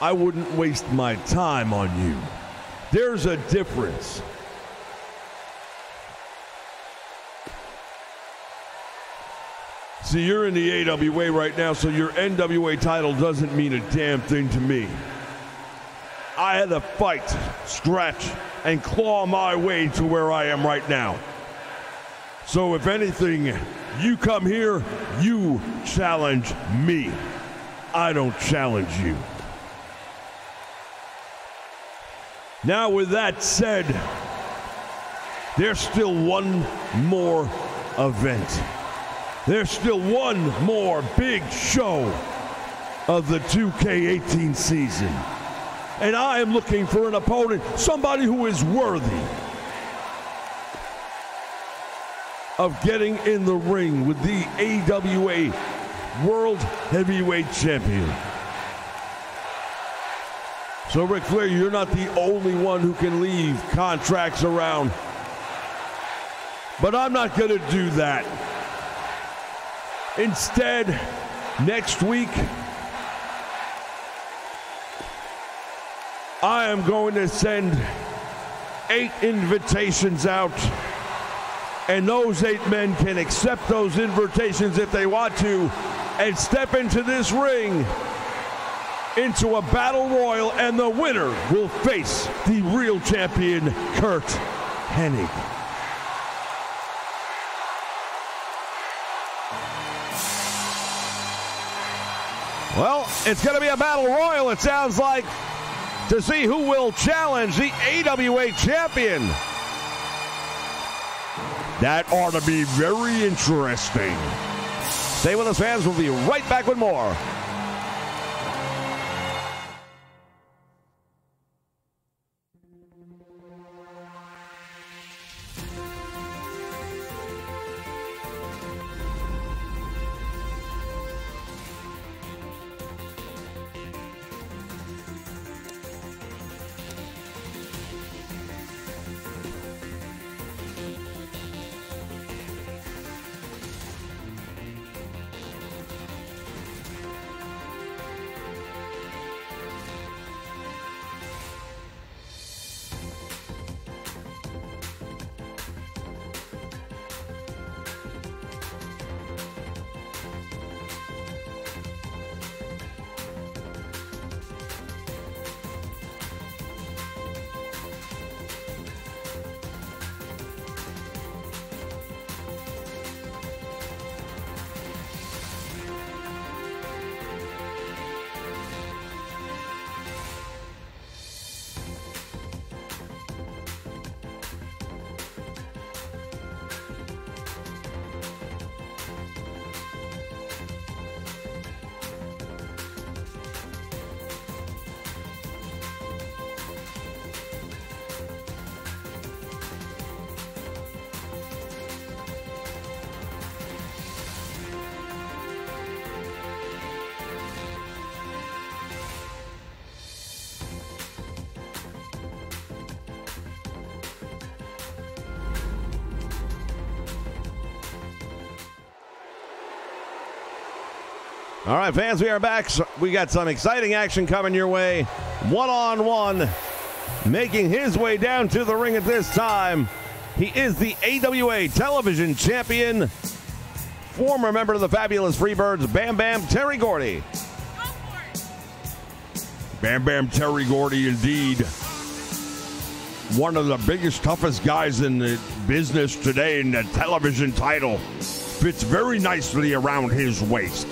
I wouldn't waste my time on you. There's a difference. See, you're in the AWA right now, so your NWA title doesn't mean a damn thing to me. I had to fight, scratch, and claw my way to where I am right now. So if anything, you come here, you challenge me. I don't challenge you. Now with that said, there's still one more event. There's still one more big show of the 2K18 season. And I am looking for an opponent, somebody who is worthy of getting in the ring with the AWA World Heavyweight Champion. So Ric Flair, you're not the only one who can leave contracts around. But I'm not going to do that. Instead, next week, I am going to send 8 invitations out, and those 8 men can accept those invitations if they want to and step into this ring into a battle royal, and the winner will face the real champion, Curt Hennig. Well, it's going to be a battle royal, it sounds like, to see who will challenge the AWA champion. That ought to be very interesting. Stay with us, fans. We'll be right back with more. All right, fans, we are back. We got some exciting action coming your way. One-on-one, making his way down to the ring at this time. He is the AWA Television Champion, former member of the Fabulous Freebirds, Bam Bam Terry Gordy. Bam Bam Terry Gordy, indeed. One of the biggest, toughest guys in the business today, in the television title. Fits very nicely around his waist.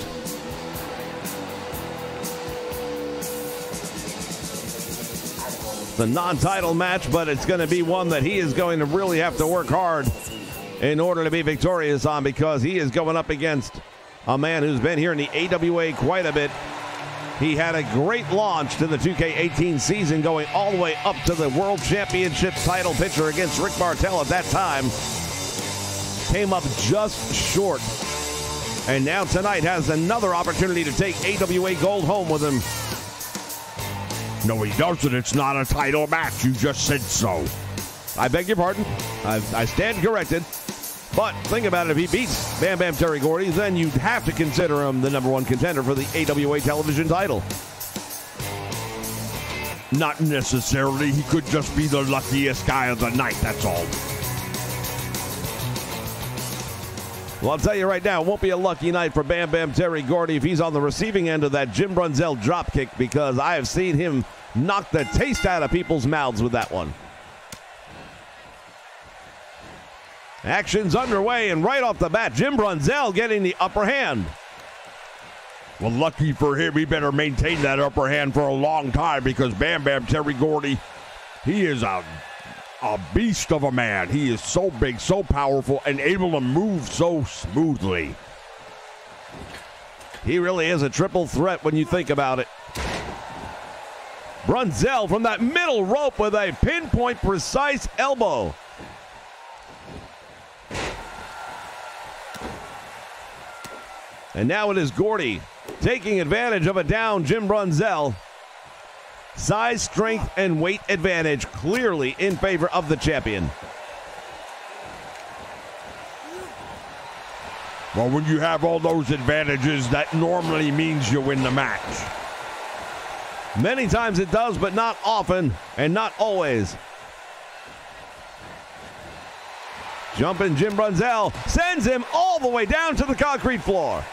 the non-title match, but it's going to be one that he is going to really have to work hard in order to be victorious on, because he is going up against a man who's been here in the AWA quite a bit. He had a great launch to the 2K18 season, going all the way up to the World Championship title picture against Rick Martel at that time. Came up just short. And now tonight has another opportunity to take AWA Gold home with him. No, he doesn't. It's not a title match. You just said so. I beg your pardon. I stand corrected. But think about it. If he beats Bam Bam Terry Gordy, then you'd have to consider him the #1 contender for the AWA television title. Not necessarily. He could just be the luckiest guy of the night, that's all. Well, I'll tell you right now, it won't be a lucky night for Bam Bam Terry Gordy if he's on the receiving end of that Jim Brunzell dropkick, because I have seen him knock the taste out of people's mouths with that one. Action's underway, and right off the bat, Jim Brunzell getting the upper hand. Well, lucky for him, he better maintain that upper hand for a long time, because Bam Bam Terry Gordy, he is a beast of a man. He is so big, so powerful, and able to move so smoothly. He really is a triple threat when you think about it. Brunzell from that middle rope with a pinpoint precise elbow. And now it is Gordy taking advantage of a down Jim Brunzell. Size, strength, and weight advantage clearly in favor of the champion. Well, when you have all those advantages, that normally means you win the match. Many times it does, but not often and not always. Jumping Jim Brunzell sends him all the way down to the concrete floor.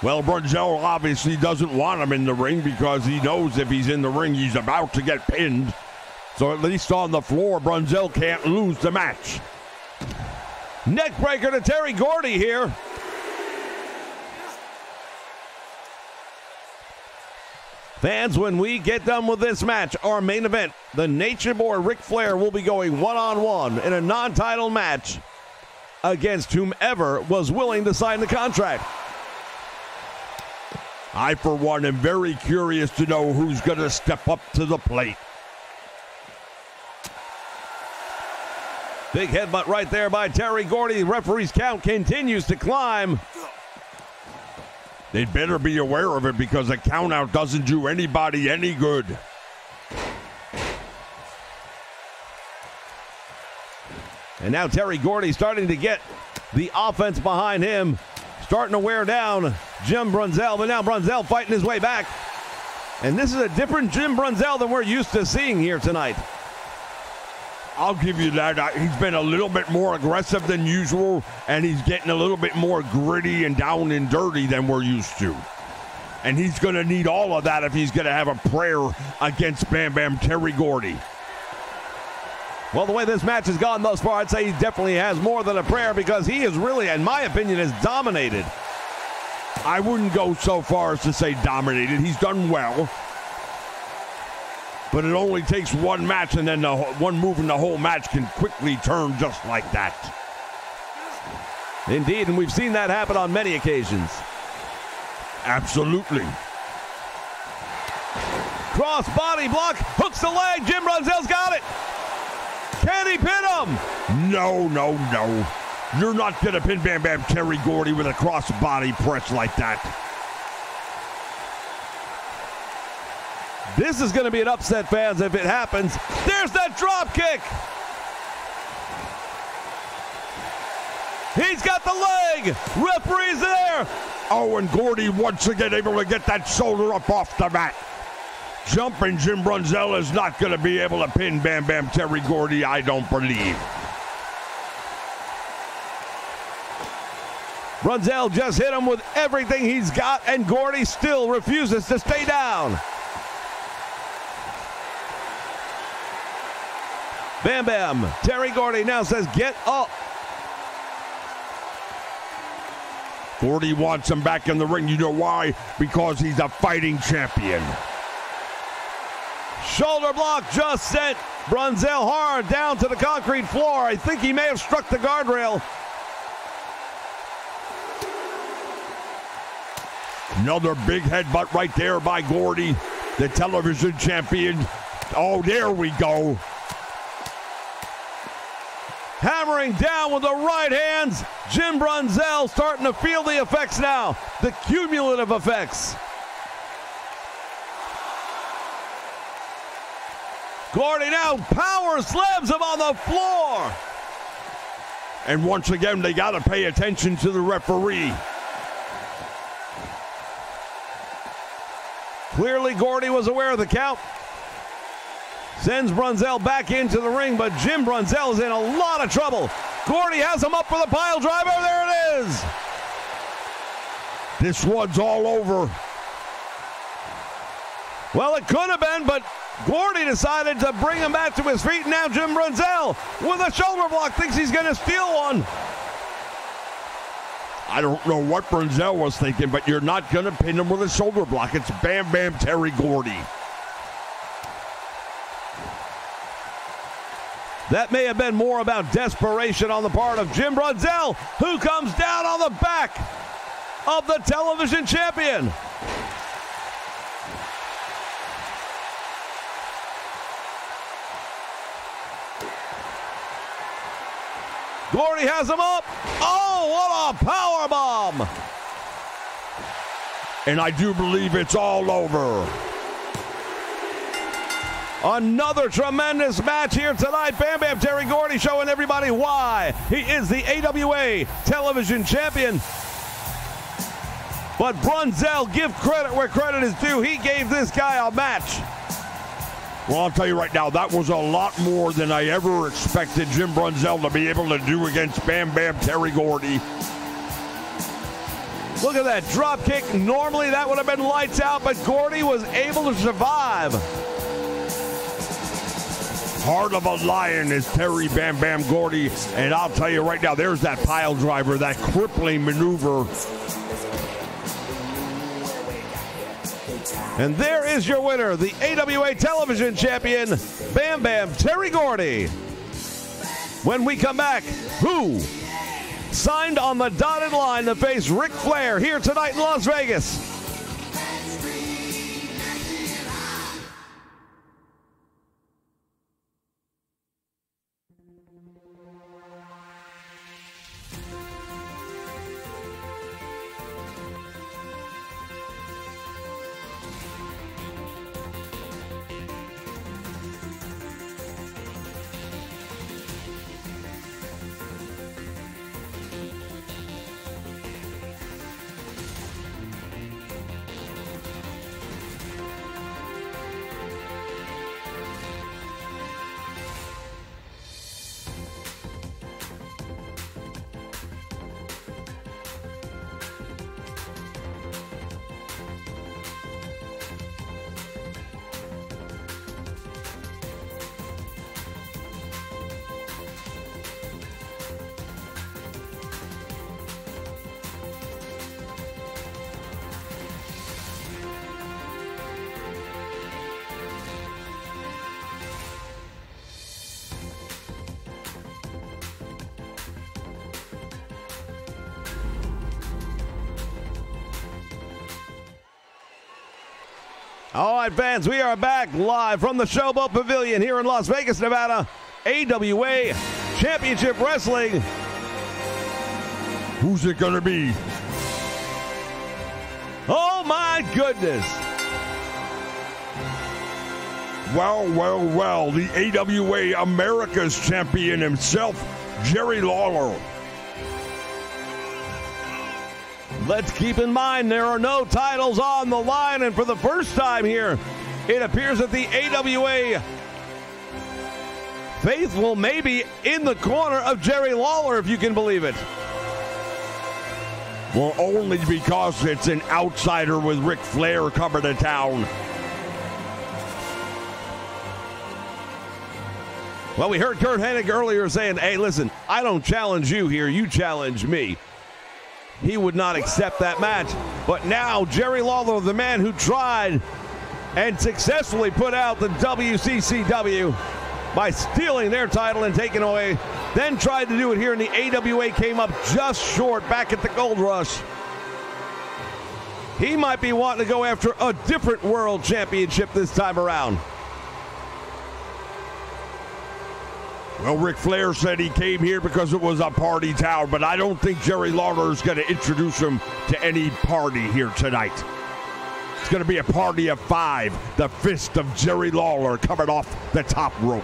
Well, Brunzell obviously doesn't want him in the ring, because he knows if he's in the ring, he's about to get pinned. So at least on the floor, Brunzell can't lose the match. Neckbreaker to Terry Gordy here. Fans, when we get done with this match, our main event, the Nature Boy Ric Flair will be going one-on-one in a non-title match against whomever was willing to sign the contract. I, for one, am very curious to know who's going to step up to the plate. Big headbutt right there by Terry Gordy. The referee's count continues to climb. They'd better be aware of it, because a countout doesn't do anybody any good. And now Terry Gordy starting to get the offense behind him. Starting to wear down Jim Brunzell, but now Brunzell fighting his way back. And this is a different Jim Brunzell than we're used to seeing here tonight. I'll give you that. He's been a little bit more aggressive than usual, and he's getting a little bit more gritty and down and dirty than we're used to. And he's going to need all of that if he's going to have a prayer against Bam Bam Terry Gordy. Well, the way this match has gone thus far, I'd say he definitely has more than a prayer, because he is really, in my opinion, has dominated. I wouldn't go so far as to say dominated. He's done well. But it only takes one match, and then one move in the whole match can quickly turn just like that. Indeed, and we've seen that happen on many occasions. Absolutely. Cross body block, hooks the leg, Jim Brunzell's got it. Can he pin him? No, no, no. You're not going to pin Bam Bam Terry Gordy with a cross body press like that. This is going to be an upset, fans, if it happens. There's that drop kick. He's got the leg. Referee's there. Oh, and Gordy once again able to get that shoulder up off the mat. Jumping Jim Brunzell is not going to be able to pin Bam Bam Terry Gordy, I don't believe. Brunzell just hit him with everything he's got, and Gordy still refuses to stay down. Bam Bam Terry Gordy now says, get up. Gordy wants him back in the ring. You know why? Because he's a fighting champion. Shoulder block just sent Brunzell hard down to the concrete floor. I think he may have struck the guardrail. Another big headbutt right there by Gordy, the television champion. Oh, there we go. Hammering down with the right hands. Jim Brunzell starting to feel the effects now. The cumulative effects. Gordy now power slams him on the floor. And once again, they got to pay attention to the referee. Clearly, Gordy was aware of the count. Sends Brunzell back into the ring, but Jim Brunzell is in a lot of trouble. Gordy has him up for the pile driver. There it is. This one's all over. Well, it could have been, but Gordy decided to bring him back to his feet. And now Jim Brunzell with a shoulder block thinks he's going to steal one. I don't know what Brunzell was thinking, but you're not going to pin him with a shoulder block. It's Bam Bam Terry Gordy. That may have been more about desperation on the part of Jim Brunzell, who comes down on the back of the television champion. Gordy has him up. Oh, what a power bomb. And I do believe it's all over. Another tremendous match here tonight. Bam Bam Terry Gordy showing everybody why he is the AWA television champion. But Brunzell, give credit where credit is due. He gave this guy a match. Well, I'll tell you right now, that was a lot more than I ever expected Jim Brunzell to be able to do against Bam Bam Terry Gordy. Look at that drop kick. Normally that would have been lights out, but Gordy was able to survive. Heart of a lion is Terry Bam Bam Gordy. And I'll tell you right now, there's that pile driver, that crippling maneuver. And there is your winner, the AWA television champion, Bam Bam Terry Gordy. When we come back, who signed on the dotted line to face Ric Flair here tonight in Las Vegas? All right, fans, we are back live from the Showboat Pavilion here in Las Vegas, Nevada. AWA Championship Wrestling. Who's it going to be? Oh, my goodness. Well, well, well. The AWA America's champion himself, Jerry Lawler. Let's keep in mind there are no titles on the line, and for the first time here, it appears that the AWA faithful may be in the corner of Jerry Lawler, if you can believe it. Well, only because it's an outsider with Ric Flair coming to town. Well, we heard Kurt Hennig earlier saying, hey, listen, I don't challenge you here, you challenge me. he would not accept that match. But now Jerry Lawler, the man who tried and successfully put out the WCCW by stealing their title and taking away, then tried to do it here in the AWA, came up just short back at the Gold Rush. He might be wanting to go after a different world championship this time around. Well, Ric Flair said he came here because it was a party town, but I don't think Jerry Lawler is going to introduce him to any party here tonight. It's going to be a party of 5. The fist of Jerry Lawler coming off the top rope.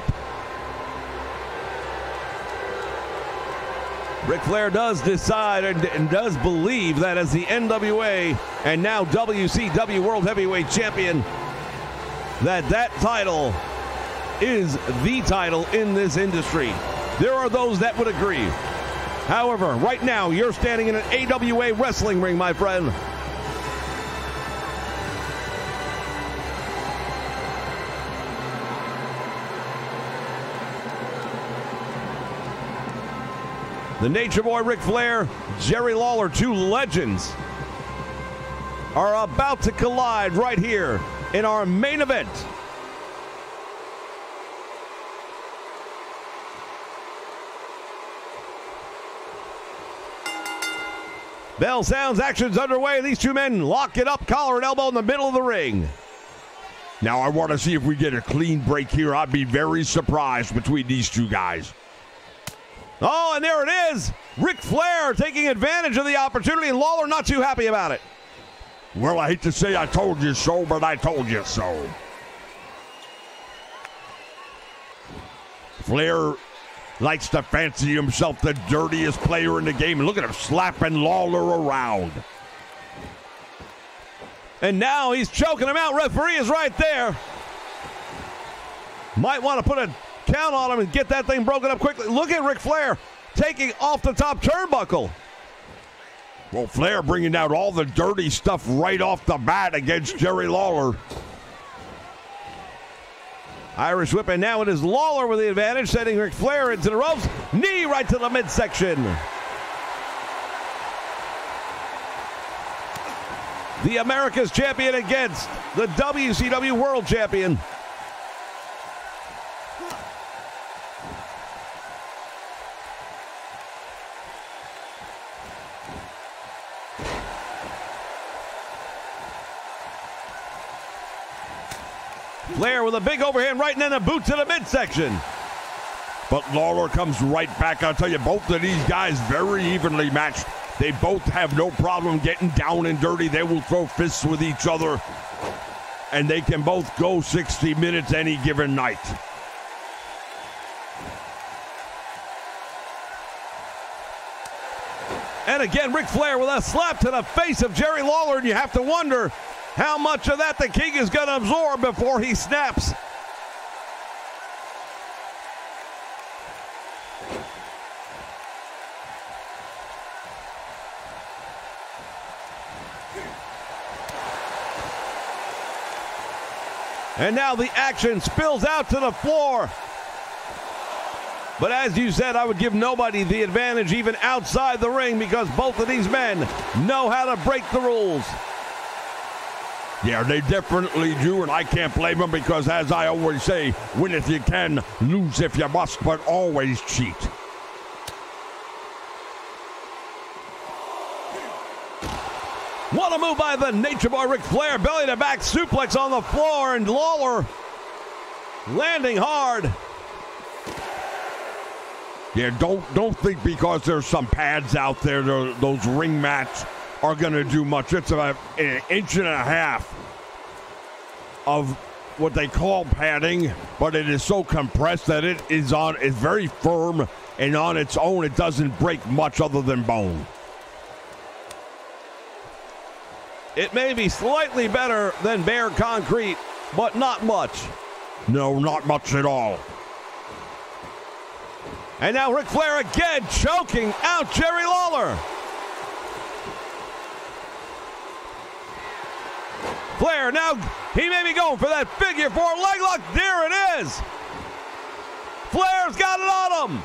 Ric Flair does decide and does believe that as the NWA and now WCW World Heavyweight Champion, that title is the title in this industry. There are those that would agree. However, right now, you're standing in an AWA wrestling ring, my friend. The Nature Boy Ric Flair, Jerry Lawler, 2 legends, are about to collide right here in our main event. Bell sounds, action's underway. These 2 men lock it up, collar and elbow in the middle of the ring. Now I want to see if we get a clean break here. I'd be very surprised between these 2 guys. Oh, and there it is. Ric Flair taking advantage of the opportunity, and Lawler not too happy about it. Well, I hate to say I told you so, but I told you so. Flair likes to fancy himself the dirtiest player in the game. And look at him slapping Lawler around. And now he's choking him out. Referee is right there. Might want to put a count on him and get that thing broken up quickly. Look at Ric Flair taking off the top turnbuckle. Well, Flair bringing out all the dirty stuff right off the bat against Jerry Lawler. Irish whip, and now it is Lawler with the advantage, sending Ric Flair into the ropes. Knee right to the midsection. The America's champion against the WCW World Champion. Flair with a big overhand right and then a boot to the midsection. But Lawler comes right back. I'll tell you, both of these guys very evenly matched. They both have no problem getting down and dirty. They will throw fists with each other. And they can both go 60 minutes any given night. And again, Ric Flair with a slap to the face of Jerry Lawler, and you have to wonder how much of that the King is going to absorb before he snaps. And now the action spills out to the floor. But as you said, I would give nobody the advantage even outside the ring because both of these men know how to break the rules. Yeah, they definitely do, and I can't blame them because, as I always say, win if you can, lose if you must, but always cheat. What a move by the Nature Boy Ric Flair. Belly to back suplex on the floor, and Lawler landing hard. Yeah, don't think because there's some pads out there, those ring mats are going to do much. It's about an inch and a half of what they call padding, but it is so compressed that it is very firm, and on its own it doesn't break much other than bone. It may be slightly better than bare concrete, but not much. No, not much at all. And now Ric Flair again choking out Jerry Lawler. Flair now, he may be going for that figure 4 leg lock. There it is. Flair's got it on him.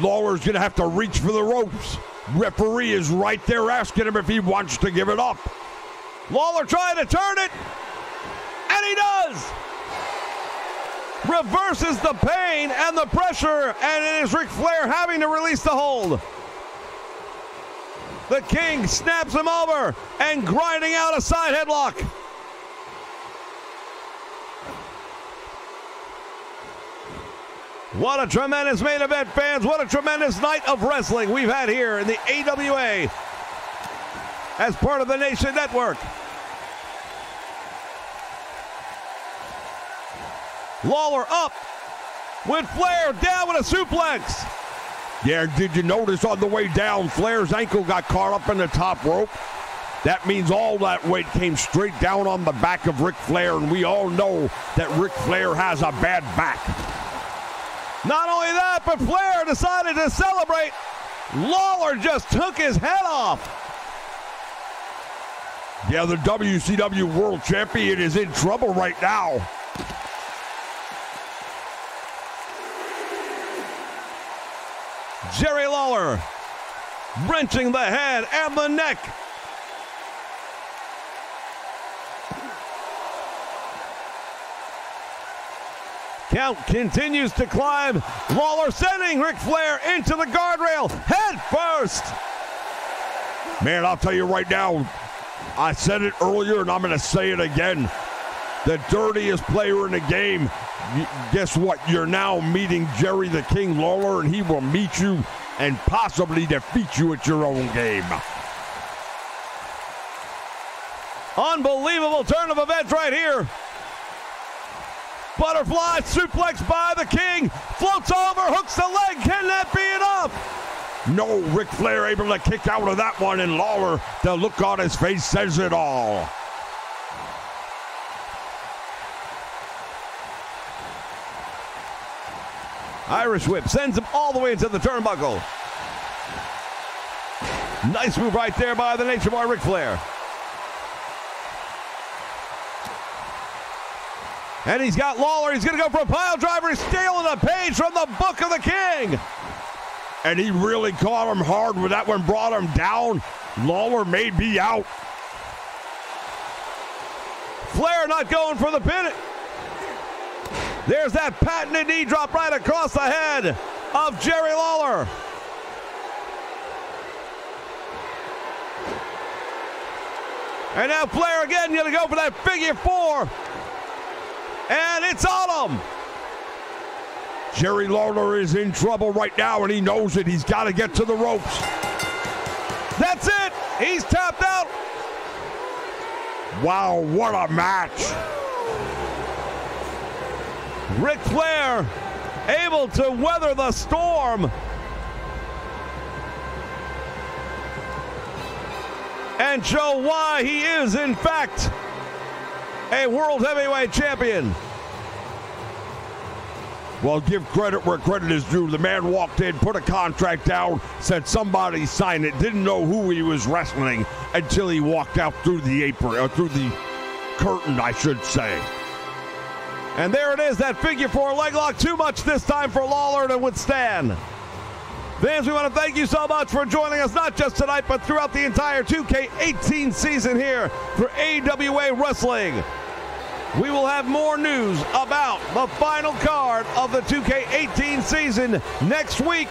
Lawler's going to have to reach for the ropes. Referee is right there asking him if he wants to give it up. Lawler trying to turn it, and he does! Reverses the pain and the pressure, and it is Ric Flair having to release the hold. The King snaps him over and grinding out a side headlock. What a tremendous main event, fans. What a tremendous night of wrestling we've had here in the AWA as part of the Nation Network. Lawler up with Flair down with a suplex. Yeah, did you notice on the way down, Flair's ankle got caught up in the top rope? That means all that weight came straight down on the back of Ric Flair, and we all know that Ric Flair has a bad back. Not only that, but Flair decided to celebrate. Lawler just took his head off. Yeah, the WCW World Champion is in trouble right now. Jerry Lawler wrenching the head and the neck. Count continues to climb. Lawler sending Ric Flair into the guardrail head first. Man, I'll tell you right now, I said it earlier and I'm going to say it again. The dirtiest player in the game. Guess what? You're now meeting Jerry the King Lawler, and he will meet you and possibly defeat you at your own game. Unbelievable turn of events right here. Butterfly suplex by the King. Floats over, hooks the leg. Can that be enough? No, Ric Flair able to kick out of that one, and Lawler, the look on his face says it all. Irish whip sends him all the way into the turnbuckle. Nice move right there by the Nature Boy Ric Flair. And he's got Lawler. He's going to go for a pile driver. He's stealing a page from the book of the King. And he really caught him hard when that one brought him down. Lawler may be out. Flair not going for the pin. There's that patented knee drop right across the head of Jerry Lawler. And now Flair again going to go for that figure four. And it's on him. Jerry Lawler is in trouble right now, and he knows it. He's got to get to the ropes. That's it. He's tapped out. Wow, what a match. Ric Flair able to weather the storm and show why he is, in fact, a World Heavyweight Champion. Well, give credit where credit is due. The man walked in, put a contract down, said somebody sign it, didn't know who he was wrestling until he walked out through the apron, or through the curtain, I should say. And there it is, that figure four leg lock. Too much this time for Lawler to withstand. Fans, we want to thank you so much for joining us, not just tonight, but throughout the entire 2K18 season here for AWA Wrestling. We will have more news about the final card of the 2K18 season next week.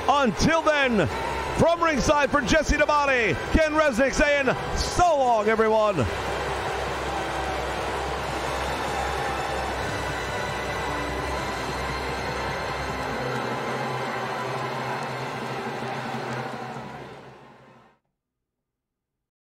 Until then, from ringside for Jesse Damani, Ken Resnick saying so long, everyone.